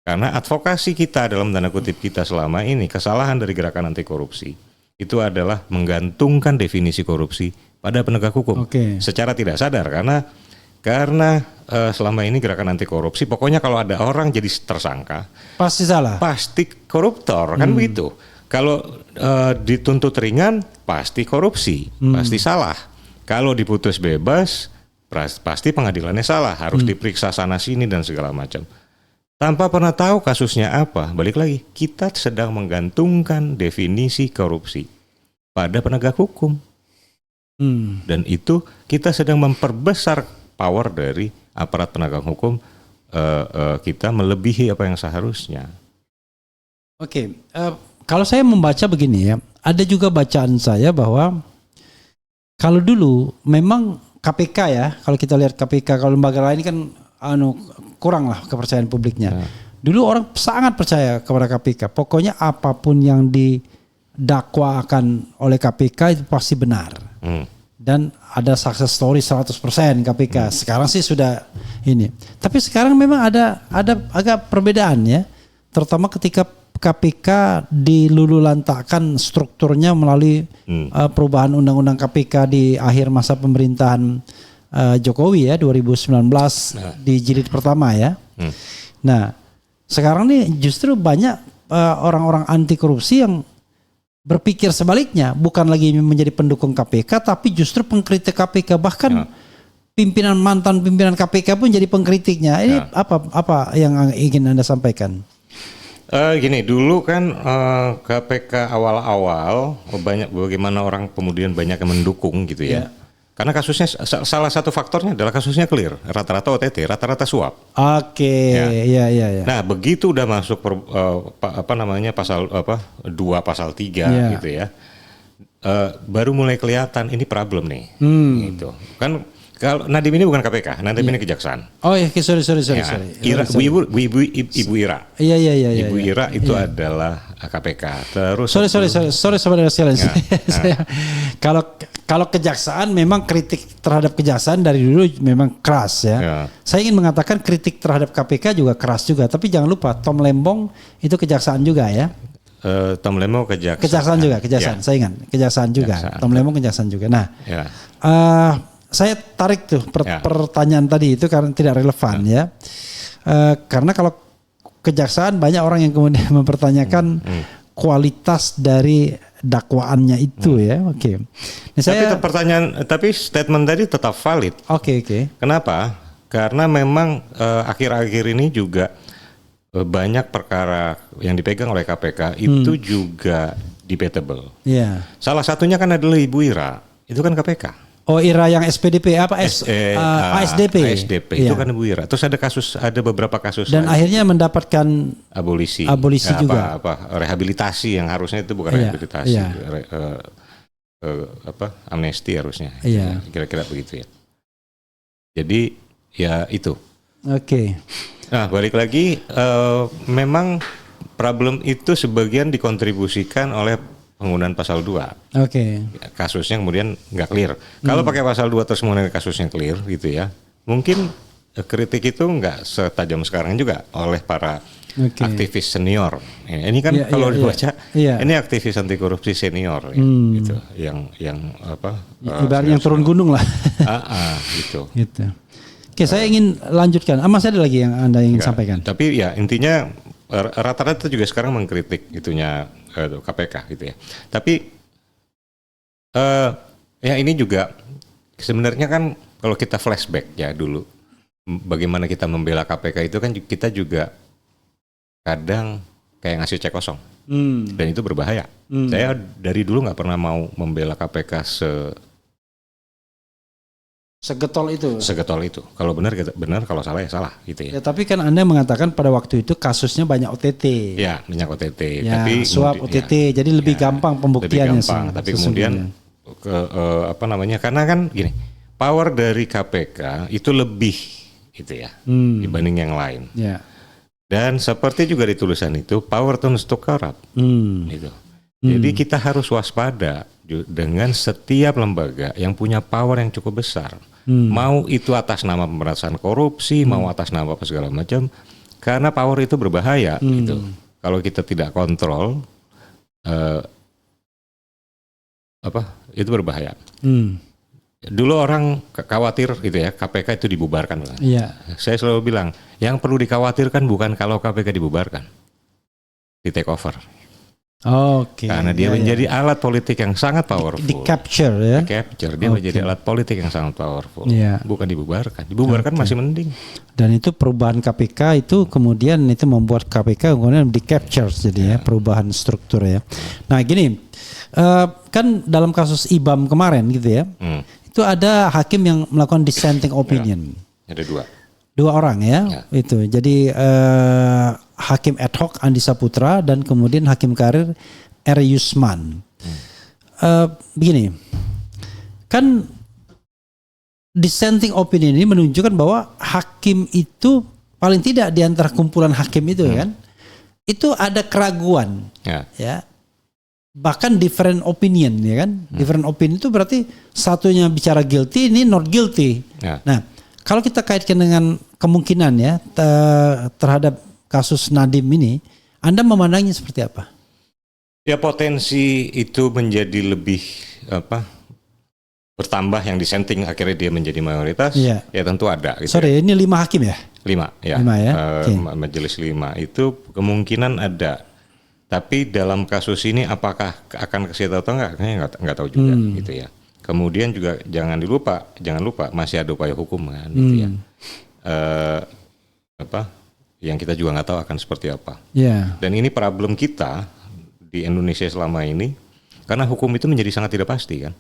Karena advokasi kita dalam tanda kutip kita selama ini, kesalahan dari gerakan anti korupsi itu adalah menggantungkan definisi korupsi pada penegak hukum secara tidak sadar, karena selama ini gerakan anti korupsi pokoknya kalau ada orang jadi tersangka pasti salah, pasti koruptor kan begitu. Kalau dituntut ringan pasti korupsi, pasti salah. Kalau diputus bebas pasti pengadilannya salah, harus diperiksa sana sini dan segala macam. Tanpa pernah tahu kasusnya apa, balik lagi, kita sedang menggantungkan definisi korupsi pada penegak hukum. Dan itu kita sedang memperbesar power dari aparat penegak hukum kita melebihi apa yang seharusnya. Kalau saya membaca begini ya, ada juga bacaan saya bahwa kalau dulu memang KPK ya, kalau kita lihat KPK, kalau lembaga lain kan kurang lah kepercayaan publiknya. Dulu orang sangat percaya kepada KPK. Pokoknya apapun yang didakwakan oleh KPK itu pasti benar. Dan ada success story 100% KPK. Sekarang sih sudah ini. Tapi sekarang memang ada agak perbedaan ya. Terutama ketika KPK dilululantakkan strukturnya melalui perubahan undang-undang KPK di akhir masa pemerintahan Jokowi ya 2019 di jilid pertama ya. Nah, sekarang nih justru banyak orang-orang anti korupsi yang berpikir sebaliknya, bukan lagi menjadi pendukung KPK tapi justru pengkritik KPK, bahkan mantan pimpinan KPK pun jadi pengkritiknya. Ini apa yang ingin Anda sampaikan? Gini, dulu kan KPK awal-awal bagaimana orang kemudian banyak yang mendukung gitu ya. Karena kasusnya salah satu faktornya adalah kasusnya clear, rata-rata OTT, rata-rata suap. Oke, ya. Nah, begitu udah masuk pasal 2 pasal 3 gitu ya. Baru mulai kelihatan ini problem nih. Gitu. Kan kalau Nadiem ini bukan KPK, Nadiem ini kejaksaan. Oh ya, sorry. Ibu Ira. Iya. Ibu Ira itu adalah KPK. Terus sorry saudara sekalian. Kalau kejaksaan memang kritik terhadap kejaksaan dari dulu memang keras ya. Saya ingin mengatakan kritik terhadap KPK juga keras juga, tapi jangan lupa Tom Lembong itu kejaksaan juga ya. Tom Lembong kejaksaan juga. Saya ingat kejaksaan juga. Tom Lembong kejaksaan juga. Nah, saya tarik tuh pertanyaan tadi itu karena tidak relevan ya. Karena kalau kejaksaan banyak orang yang kemudian mempertanyakan kualitas dari dakwaannya itu ya. Oke. Nah, tapi statement tadi tetap valid. Oke. Kenapa? Karena memang akhir-akhir ini juga banyak perkara yang dipegang oleh KPK itu juga debatable. Iya. Salah satunya kan adalah Ibu Ira. Itu kan KPK. Oh, Ira yang SPDP apa ASDP. ASDP itu kan Ibu Ira. Terus ada beberapa kasus dan akhirnya mendapatkan abolisi juga. Rehabilitasi yang harusnya itu bukan rehabilitasi. Amnesti harusnya. Iya. Kira-kira begitu ya. Jadi ya itu. Oke. Nah, balik lagi memang problem itu sebagian dikontribusikan oleh penggunaan pasal 2. Oke. Kasusnya kemudian nggak clear. Kalau pakai pasal 2 terus kemudian kasusnya clear gitu ya. Mungkin kritik itu nggak setajam sekarang juga oleh para aktivis senior. Ini kan kalau dibaca ini aktivis anti korupsi senior gitu. Yang ibaratnya yang turun gunung lah. Gitu. Oke, saya ingin lanjutkan. Masih ada lagi yang Anda ingin sampaikan? Tapi ya intinya rata-rata juga sekarang mengkritik itunya KPK gitu ya. Tapi ya ini juga sebenarnya kan kalau kita flashback ya dulu bagaimana kita membela KPK itu kan kita juga kadang kayak ngasih cek kosong dan itu berbahaya. Saya dari dulu nggak pernah mau membela KPK segetol itu. Kalau benar, kalau salah ya salah gitu ya. Tapi kan Anda mengatakan pada waktu itu kasusnya banyak OTT. Ya, banyak OTT. Ya, tapi suap OTT, jadi lebih gampang pembuktiannya. Lebih gampang, tapi kemudian karena kan gini, power dari KPK itu lebih gitu ya dibanding yang lain. Ya. Dan seperti juga di tulisan itu, power turns to corrupt. Gitu. Jadi kita harus waspada dengan setiap lembaga yang punya power yang cukup besar. Mau itu atas nama pemberantasan korupsi, mau atas nama apa segala macam, karena power itu berbahaya gitu. Kalau kita tidak kontrol, itu berbahaya. Dulu orang khawatir gitu ya, KPK itu dibubarkan. Iya. Saya selalu bilang, yang perlu dikhawatirkan bukan kalau KPK dibubarkan, di take over. Karena dia menjadi alat politik yang sangat powerful. Di capture ya. Dia menjadi alat politik yang sangat powerful. Bukan dibubarkan. Dibubarkan masih mending. Dan itu perubahan KPK itu kemudian itu membuat KPK kemudian di capture jadi ya perubahan struktur ya. Nah gini, kan dalam kasus IBAM kemarin gitu ya, itu ada hakim yang melakukan dissenting opinion. Ada dua orang ya. Itu jadi hakim ad hoc Andi Saputra dan kemudian hakim karir R. Yusman. Begini, kan dissenting opinion ini menunjukkan bahwa hakim itu paling tidak di antara kumpulan hakim itu kan, itu ada keraguan, ya. Bahkan different opinion ya kan, different opinion itu berarti satunya bicara guilty, ini not guilty. Nah, kalau kita kaitkan dengan kemungkinan ya terhadap kasus Nadiem ini, Anda memandangnya seperti apa? Ya potensi itu menjadi lebih bertambah yang disenting akhirnya dia menjadi mayoritas. Iya. Ya tentu ada. Gitu Sorry, ini 5 hakim ya? 5 ya. 5 ya. Oke. Majelis 5 itu kemungkinan ada. Tapi dalam kasus ini apakah akan ke situ atau enggak? Kayaknya nggak tahu juga gitu ya. Kemudian juga jangan lupa masih ada upaya hukum kan gitu ya. Yang kita juga nggak tahu akan seperti apa. Yeah. Dan ini problem kita di Indonesia selama ini karena hukum itu menjadi sangat tidak pasti kan.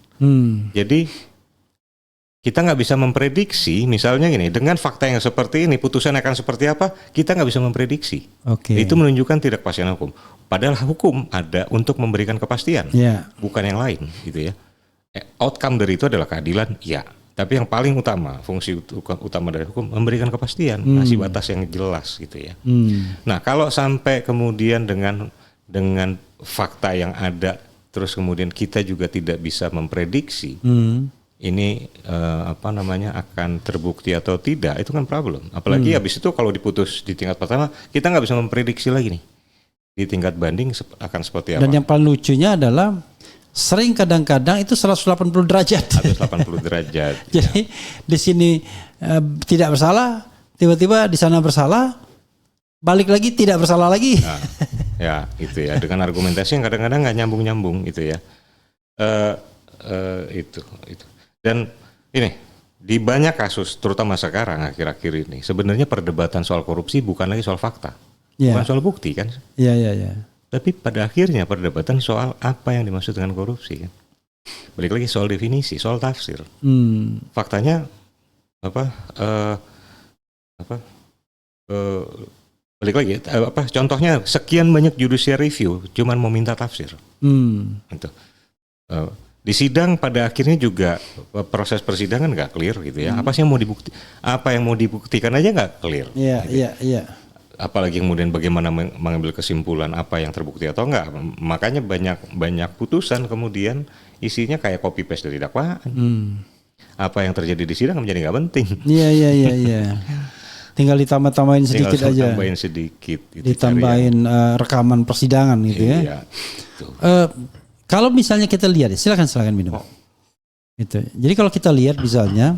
Jadi kita nggak bisa memprediksi, misalnya gini, dengan fakta yang seperti ini, putusan akan seperti apa, kita nggak bisa memprediksi. Itu menunjukkan tidak kepastian hukum. Padahal hukum ada untuk memberikan kepastian, bukan yang lain, gitu ya. Outcome dari itu adalah keadilan, ya. Tapi yang paling utama, fungsi utama dari hukum memberikan kepastian, ngasih batas yang jelas, gitu ya. Nah, kalau sampai kemudian dengan fakta yang ada, terus kemudian kita juga tidak bisa memprediksi. Ini akan terbukti atau tidak, itu kan problem. Apalagi habis itu kalau diputus di tingkat pertama, kita nggak bisa memprediksi lagi nih di tingkat banding akan seperti apa. Dan yang paling lucunya adalah sering kadang-kadang itu 180 derajat. 180 derajat. Jadi di sini tidak bersalah, tiba-tiba di sana bersalah, balik lagi tidak bersalah lagi. Nah, ya itu ya, dengan argumentasi yang kadang-kadang nggak nyambung-nyambung gitu ya. Itu. Dan ini di banyak kasus, terutama sekarang akhir-akhir ini, sebenarnya perdebatan soal korupsi bukan lagi soal fakta, bukan soal bukti kan? Iya. Tapi pada akhirnya perdebatan soal apa yang dimaksud dengan korupsi kan? Balik lagi soal definisi, soal tafsir. Faktanya balik lagi contohnya sekian banyak judicial review, cuman mau minta tafsir. Gitu. Di sidang pada akhirnya juga proses persidangan nggak clear gitu ya. Apa yang mau dibuktikan aja nggak clear. Iya. Apalagi kemudian bagaimana mengambil kesimpulan apa yang terbukti atau enggak. Makanya banyak putusan kemudian isinya kayak copy paste dari dakwaan. Apa yang terjadi di sidang menjadi nggak penting. Iya. Tinggal ditambah-tambahin sedikit aja. Ditambahin sedikit. Ditambahin rekaman persidangan gitu ya. Iya. Kalau misalnya kita lihat, silakan minum. Gitu. Jadi kalau kita lihat misalnya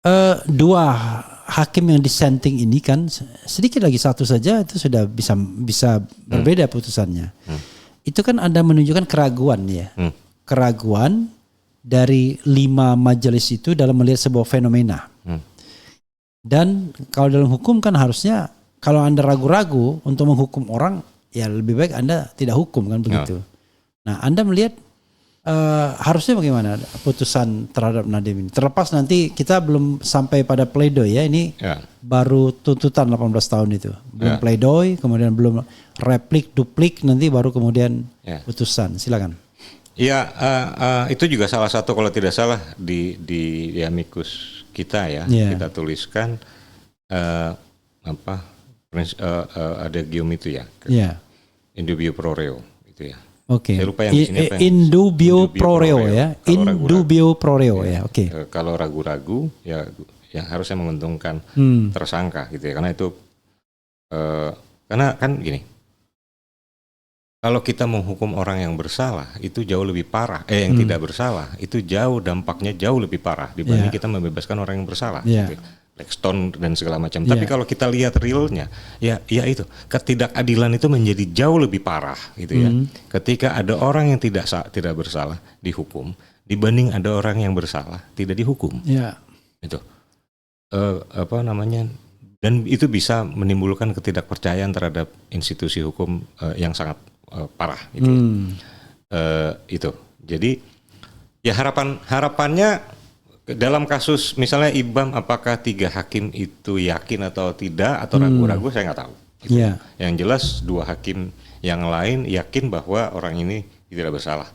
2 hakim yang dissenting ini kan sedikit lagi satu saja itu sudah bisa berbeda putusannya. Itu kan ada menunjukkan keraguan ya. Keraguan dari 5 majelis itu dalam melihat sebuah fenomena. Dan kalau dalam hukum kan harusnya kalau Anda ragu-ragu untuk menghukum orang, ya lebih baik Anda tidak hukum kan begitu. Nah, Anda melihat harusnya bagaimana putusan terhadap Nadiem ini? Terlepas nanti kita belum sampai pada pledoi ya, ini baru tuntutan 18 tahun itu. Belum pledoi, kemudian belum replik, duplik, nanti baru kemudian putusan. Silakan. Ya, itu juga salah satu kalau tidak salah di amicus kita ya. Kita tuliskan ada gium itu ya. In dubio pro reo itu ya. Oke. Saya lupa yang di sini apa yang in dubio pro reo ya. In dubio pro reo ya. Oke. Kalau ragu-ragu ya yang harusnya menguntungkan tersangka gitu ya. Karena itu karena kan gini. Kalau kita menghukum orang yang bersalah itu jauh lebih parah. Yang tidak bersalah itu dampaknya jauh lebih parah dibanding kita membebaskan orang yang bersalah. Gitu. Blackstone dan segala macam. Tapi kalau kita lihat realnya, ya itu ketidakadilan itu menjadi jauh lebih parah, gitu ya. Ketika ada orang yang tidak bersalah dihukum, dibanding ada orang yang bersalah tidak dihukum. Itu dan itu bisa menimbulkan ketidakpercayaan terhadap institusi hukum yang sangat parah, gitu. Itu. Jadi ya harapannya dalam kasus misalnya IBAM, apakah 3 hakim itu yakin atau tidak atau ragu-ragu, saya nggak tahu. Gitu. Yang jelas 2 hakim yang lain yakin bahwa orang ini tidak bersalah.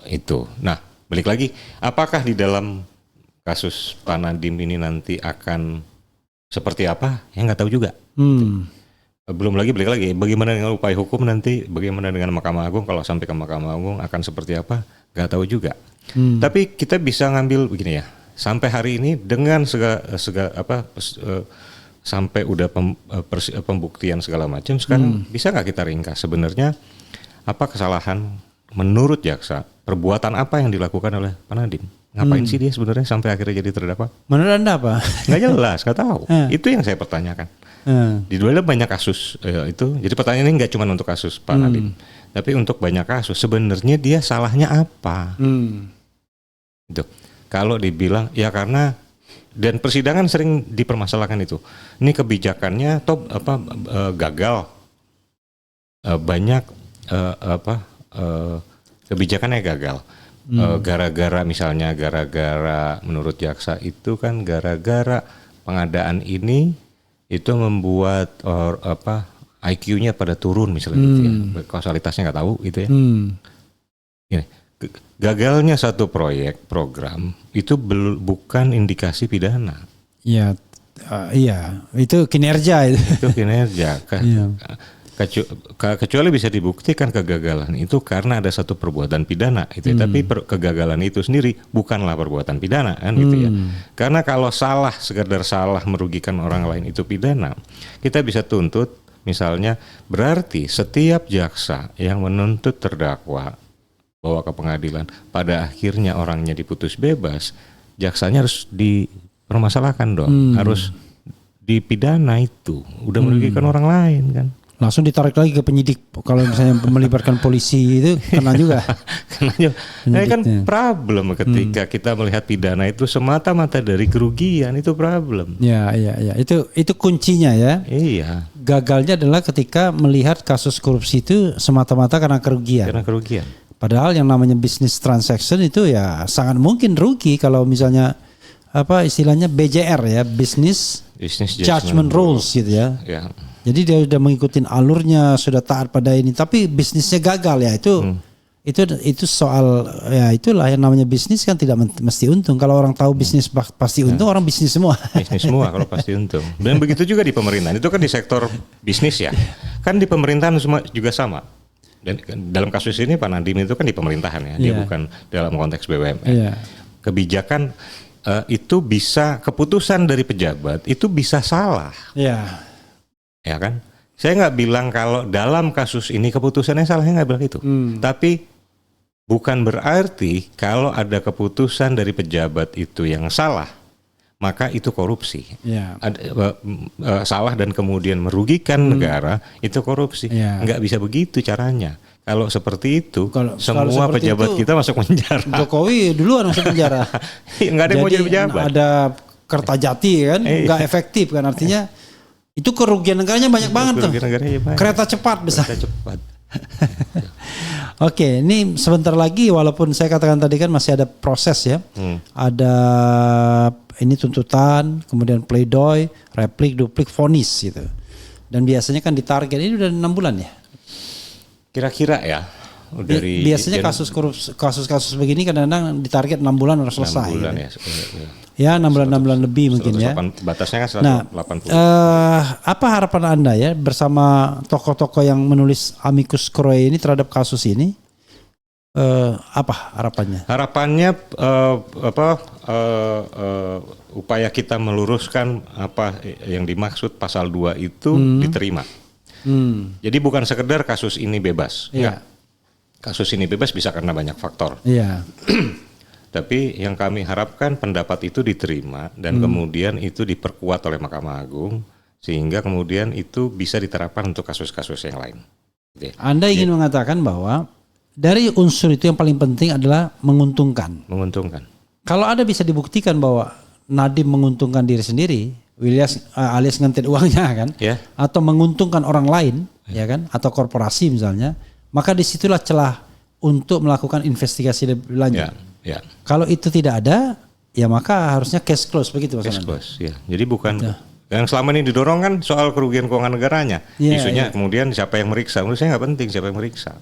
Itu. Nah, balik lagi, apakah di dalam kasus Pak Nadiem ini nanti akan seperti apa? Ya nggak tahu juga. Belum lagi balik lagi, bagaimana dengan upaya hukum nanti, bagaimana dengan Mahkamah Agung, kalau sampai ke Mahkamah Agung akan seperti apa? Nggak tahu juga. Tapi kita bisa ngambil begini ya, sampai hari ini dengan sampai udah pembuktian segala macam, sekarang bisa nggak kita ringkas sebenarnya apa kesalahan menurut jaksa, perbuatan apa yang dilakukan oleh Pak Nadiem? Ngapain sih dia sebenarnya sampai akhirnya jadi terdakwa? Menurut Anda apa? Nggak jelas, nggak tahu. Itu yang saya pertanyakan. Di dalam banyak kasus itu, jadi pertanyaan ini nggak cuma untuk kasus Pak Nadiem, tapi untuk banyak kasus sebenarnya dia salahnya apa? Itu. Kalau dibilang ya karena dan persidangan sering dipermasalahkan itu, ini kebijakannya gagal, banyak kebijakannya gagal. Gara-gara misalnya menurut jaksa itu kan gara-gara pengadaan ini itu membuat IQ-nya pada turun misalnya gitu ya. Kausalitasnya nggak tahu gitu ya. Gini, gagalnya satu program itu bukan indikasi pidana. Iya, iya, itu kinerja itu. Itu kinerja. Kecuali bisa dibuktikan kegagalan itu karena ada satu perbuatan pidana itu, tapi kegagalan itu sendiri bukanlah perbuatan pidana kan gitu ya. Karena kalau sekedar salah merugikan orang lain itu pidana, kita bisa tuntut misalnya, berarti setiap jaksa yang menuntut terdakwa bawa ke pengadilan pada akhirnya orangnya diputus bebas, jaksanya harus dipermasalahkan dong, harus dipidana, itu udah merugikan orang lain kan. Langsung ditarik lagi ke penyidik. Kalau misalnya melibatkan polisi itu kena juga. Kena juga. Nah, kan problem ketika kita melihat pidana itu semata-mata dari kerugian, itu problem. Ya. Itu kuncinya ya. Iya. Gagalnya adalah ketika melihat kasus korupsi itu semata-mata karena kerugian. Karena kerugian. Padahal yang namanya business transaction itu ya sangat mungkin rugi kalau misalnya istilahnya BJR ya, business judgment rules gitu ya. Ya. Jadi dia sudah mengikuti alurnya, sudah taat pada ini, tapi bisnisnya gagal ya, itu soal ya, itulah yang namanya bisnis kan tidak mesti untung. Kalau orang tahu bisnis pasti untung, orang bisnis semua. Bisnis semua kalau pasti untung. Dan begitu juga di pemerintahan, itu kan di sektor bisnis ya. Kan di pemerintahan semua juga sama. Dan dalam kasus ini Pak Nadiem itu kan di pemerintahan ya, dia bukan dalam konteks BUMN. Kebijakan itu bisa, keputusan dari pejabat itu bisa salah. Ya kan? Saya nggak bilang kalau dalam kasus ini keputusannya salah, saya nggak bilang itu. Tapi bukan berarti kalau ada keputusan dari pejabat itu yang salah, maka itu korupsi. Salah dan kemudian merugikan negara, itu korupsi. Nggak bisa begitu caranya. Kalau seperti itu, semua pejabat kita masuk penjara. Jokowi duluan masuk penjara. Nggak ada yang mau jadi pejabat. Ada Kertajati kan, nggak efektif kan, artinya itu kerugian negaranya banyak banget tuh. Kereta cepat besar. Kereta cepat. Oke, ini sebentar lagi, walaupun saya katakan tadi kan masih ada proses ya. Ada ini tuntutan, kemudian pledoi, replik, duplik, vonis gitu. Dan biasanya kan ditarget ini udah 6 bulan ya. Kira-kira ya. Biasanya kasus-kasus begini kadang-kadang ditarget 6 bulan harus selesai. 6 bulan ya. Ya 6 bulan lebih mungkin ya. Batasnya kan 180. Apa harapan Anda ya bersama tokoh-tokoh yang menulis amicus curiae ini terhadap kasus ini? Apa harapannya? Harapannya upaya kita meluruskan apa yang dimaksud pasal 2 itu diterima. Jadi bukan sekedar kasus ini bebas. Enggak. Kasus ini bebas bisa karena banyak faktor. Tapi yang kami harapkan pendapat itu diterima dan kemudian itu diperkuat oleh Mahkamah Agung sehingga kemudian itu bisa diterapkan untuk kasus-kasus yang lain. Anda ingin mengatakan bahwa dari unsur itu yang paling penting adalah menguntungkan. Menguntungkan. Kalau ada bisa dibuktikan bahwa Nadiem menguntungkan diri sendiri, alias ngentit uangnya kan, atau menguntungkan orang lain, ya kan, atau korporasi misalnya, maka disitulah celah untuk melakukan investigasi lebih lanjut. Kalau itu tidak ada, ya maka harusnya case close begitu maksudnya. Case close, ya. Jadi bukan yang selama ini didorong kan soal kerugian keuangan negaranya. Isunya kemudian siapa yang meriksa? Menurut saya nggak penting siapa yang meriksa,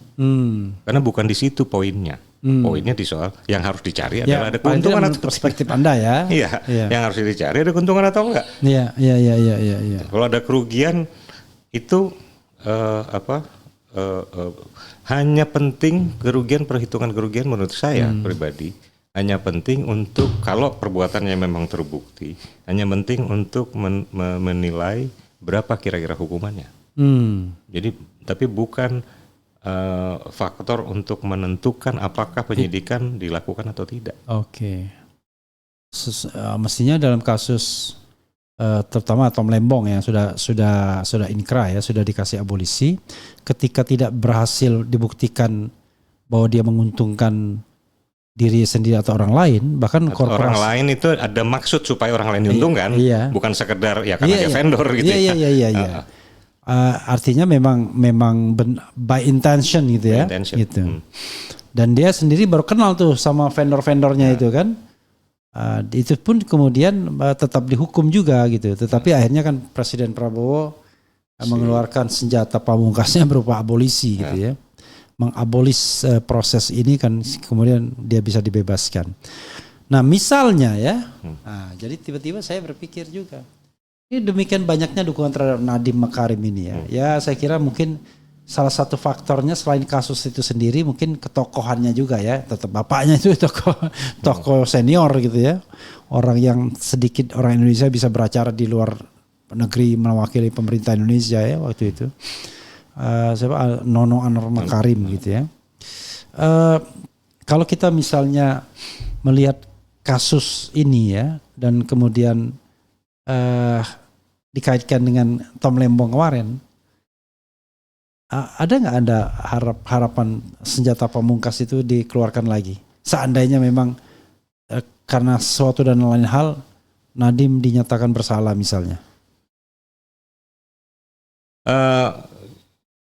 karena bukan di situ poinnya. Poinnya di soal yang harus dicari adalah ada keuntungan atau perspektif Anda ya. Yang harus dicari ada keuntungan atau enggak. Iya. Kalau ada kerugian itu hanya penting perhitungan kerugian menurut saya pribadi hanya penting untuk kalau perbuatannya memang terbukti, hanya penting untuk menilai berapa kira-kira hukumannya. Jadi tapi bukan faktor untuk menentukan apakah penyidikan dilakukan atau tidak. Oke. Mestinya dalam kasus terutama Tom Lembong yang sudah inkrah ya, sudah dikasih abolisi, ketika tidak berhasil dibuktikan bahwa dia menguntungkan diri sendiri atau orang lain, bahkan atau korporasi orang lain itu ada maksud supaya orang lain diuntungkan, iya. bukan sekedar ya karena dia vendor gitu ya. Iya. Artinya memang by intention gitu ya. By intention. Gitu. Dan dia sendiri baru kenal tuh sama vendor-vendornya itu kan. Itu pun kemudian tetap dihukum juga gitu. Tetapi akhirnya kan Presiden Prabowo mengeluarkan senjata pamungkasnya berupa abolisi gitu ya. Mengabolis proses ini kan kemudian dia bisa dibebaskan. Nah misalnya ya, jadi tiba-tiba saya berpikir juga, ini demikian banyaknya dukungan terhadap Nadiem Makarim ini ya. Ya saya kira mungkin salah satu faktornya selain kasus itu sendiri mungkin ketokohannya juga ya. Tetap bapaknya itu tokoh senior gitu ya. Orang yang sedikit orang Indonesia bisa beracara di luar negeri mewakili pemerintah Indonesia ya waktu itu. Nono Anwar Makarim gitu ya. Kalau kita misalnya melihat kasus ini ya dan kemudian dikaitkan dengan Tom Lembong kemarin, ada nggak harapan senjata pamungkas itu dikeluarkan lagi? Seandainya memang karena sesuatu dan lain hal Nadiem dinyatakan bersalah misalnya.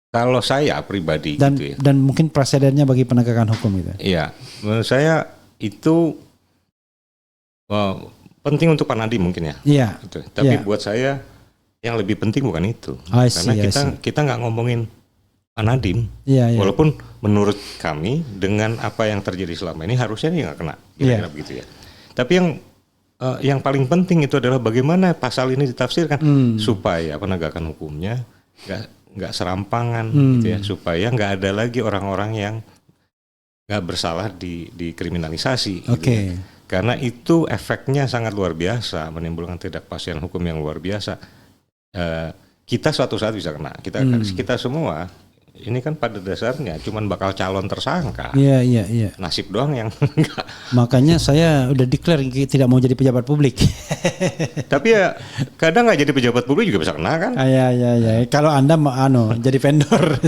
Kalau saya pribadi Dan, gitu ya. Dan mungkin presidennya bagi penegakan hukum gitu. Iya, menurut saya itu penting untuk Pak Nadiem mungkin ya. Iya. Gitu. Tapi iya. buat saya yang lebih penting bukan itu. See, karena kita nggak ngomongin Pak Nadiem. Iya. Walaupun menurut kami dengan apa yang terjadi selama ini harusnya dia nggak kena. Kira-kira begitu ya. Tapi yang paling penting itu adalah bagaimana pasal ini ditafsirkan supaya penegakan hukumnya nggak serampangan gitu ya, supaya nggak ada lagi orang-orang yang nggak bersalah dikriminalisasi. Oke. Gitu ya. Karena itu efeknya sangat luar biasa, menimbulkan ketidakpastian hukum yang luar biasa. Kita suatu saat bisa kena. Kita semua ini kan pada dasarnya cuman bakal calon tersangka. Iya. Nasib doang yang enggak. Makanya saya udah declare tidak mau jadi pejabat publik. Tapi ya kadang nggak jadi pejabat publik juga bisa kena kan? Iya. Kalau Anda mau jadi vendor.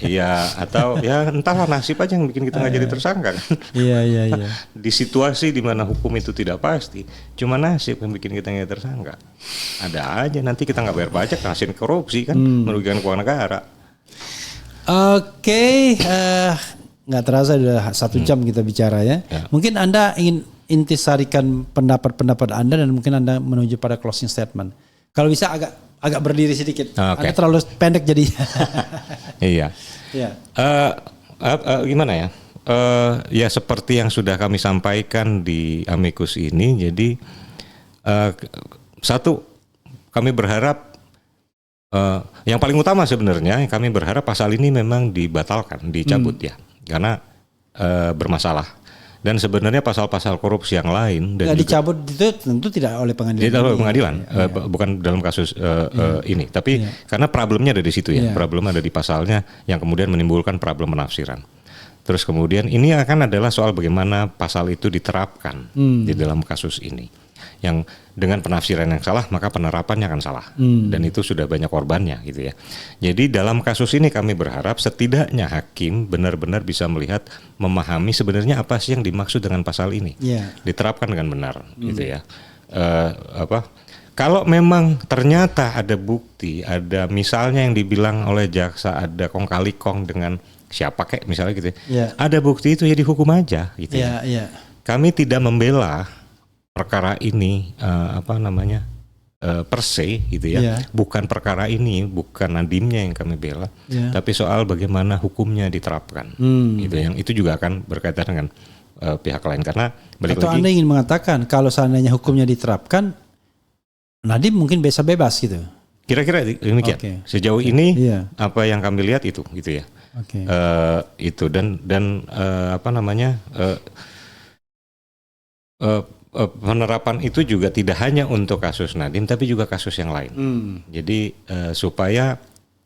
Iya, atau ya entahlah nasib aja yang bikin kita nggak jadi tersangka kan? Iya. Di situasi di mana hukum itu tidak pasti, cuma nasib yang bikin kita nggak tersangka. Ada aja nanti kita nggak bayar pajak, hasil korupsi kan, merugikan keuangan negara. Oke, nggak terasa sudah 1 jam kita bicara ya. Mungkin Anda ingin intisarikan pendapat-pendapat Anda dan mungkin Anda menuju pada closing statement. Kalau bisa agak berdiri sedikit. Anda terlalu pendek jadi. Iya. Gimana ya? Ya seperti yang sudah kami sampaikan di Amicus ini. Jadi satu, kami berharap yang paling utama sebenarnya kami berharap pasal ini memang dibatalkan, dicabut ya, karena bermasalah. Dan sebenarnya pasal-pasal korupsi yang lain dan dicabut itu tentu tidak oleh pengadilan. Tidak oleh pengadilan, bukan dalam kasus ini, tapi karena problemnya ada di situ ya, problem ada di pasalnya yang kemudian menimbulkan problem penafsiran. Terus kemudian ini akan adalah soal bagaimana pasal itu diterapkan di dalam kasus ini. Yang dengan penafsiran yang salah maka penerapannya akan salah dan itu sudah banyak korbannya gitu ya. Jadi dalam kasus ini kami berharap setidaknya hakim benar-benar bisa melihat, memahami sebenarnya apa sih yang dimaksud dengan pasal ini, diterapkan dengan benar gitu ya. Kalau memang ternyata ada bukti, ada misalnya yang dibilang oleh jaksa ada kong kali kong dengan siapa kayak misalnya gitu ya. Ada bukti itu ya dihukum aja gitu ya. Kami tidak membela perkara ini per se gitu ya, bukan perkara ini, bukan Nadiemnya yang kami bela, tapi soal bagaimana hukumnya diterapkan, gitu. Yang itu juga akan berkaitan dengan pihak lain karena balik atau lagi. Anda ingin mengatakan kalau seandainya hukumnya diterapkan, Nadiem mungkin bisa bebas gitu? Kira-kira demikian. Sejauh ini apa yang kami lihat itu, gitu ya. Itu dan penerapan itu juga tidak hanya untuk kasus Nadiem tapi juga kasus yang lain. Jadi supaya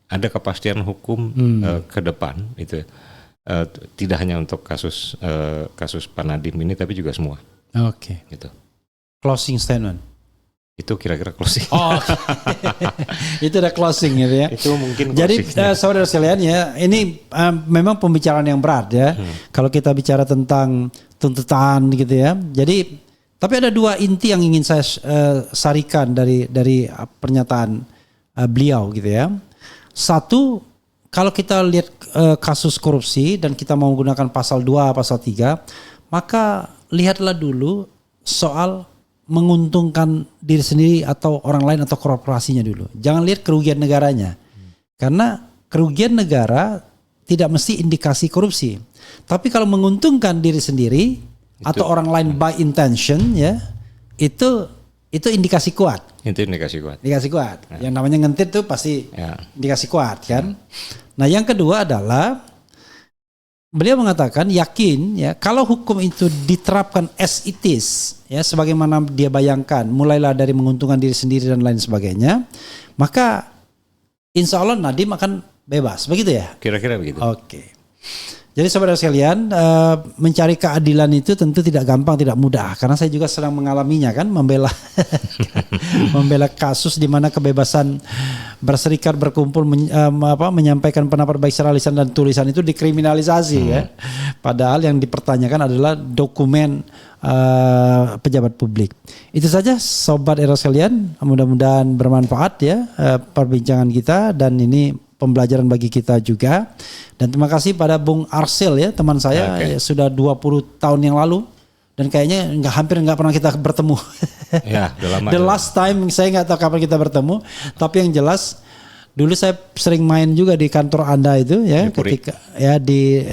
ada kepastian hukum ke depan itu tidak hanya untuk kasus Pak Nadiem ini tapi juga semua. Oke. Gitu. Closing statement. Itu kira-kira closing. Oh, itu udah closing gitu ya. Itu mungkin Jadi closing. saudara sekalian ya, ini memang pembicaraan yang berat ya. Kalau kita bicara tentang tuntutan gitu ya. Jadi tapi ada dua inti yang ingin saya sarikan dari pernyataan beliau gitu ya. Satu, kalau kita lihat kasus korupsi dan kita mau menggunakan pasal 2, pasal 3, maka lihatlah dulu soal menguntungkan diri sendiri atau orang lain atau korporasinya dulu. Jangan lihat kerugian negaranya. Karena kerugian negara tidak mesti indikasi korupsi. Tapi kalau menguntungkan diri sendiri atau orang lain by intention ya, itu indikasi kuat. Itu indikasi kuat. Indikasi kuat. Yang namanya ngentit tuh pasti indikasi kuat kan. Nah, yang kedua adalah beliau mengatakan yakin ya kalau hukum itu diterapkan as it is ya sebagaimana dia bayangkan mulailah dari menguntungkan diri sendiri dan lain sebagainya, maka insya Allah Nadiem akan bebas, begitu ya? Kira-kira begitu. Oke. Jadi saudara sekalian, mencari keadilan itu tentu tidak gampang, tidak mudah. Karena saya juga sedang mengalaminya kan, membela kasus di mana kebebasan berserikat, berkumpul, menyampaikan pendapat baik secara lisan dan tulisan itu dikriminalisasi ya. Padahal yang dipertanyakan adalah dokumen pejabat publik. Itu saja sobat Era sekalian, mudah-mudahan bermanfaat ya perbincangan kita, dan ini pembelajaran bagi kita juga. Dan terima kasih pada Bung Arsel ya, teman saya ya, sudah 20 tahun yang lalu dan kayaknya hampir nggak pernah kita bertemu. Ya, udah lama. The last time saya nggak tahu kapan kita bertemu, tapi yang jelas dulu saya sering main juga di kantor Anda itu ya, di Puri. ketika ya di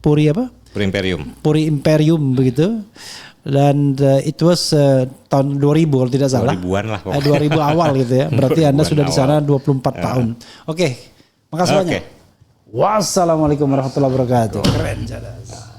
Puri apa? Puri Imperium. Puri Imperium begitu. Dan itu was tahun 2000 kalau tidak salah. 2000-an lah 2000 awal gitu ya. Berarti Anda sudah di sana 24 tahun. Oke. Makasih banyak. Wassalamualaikum warahmatullahi wabarakatuh. Keren, Cadas.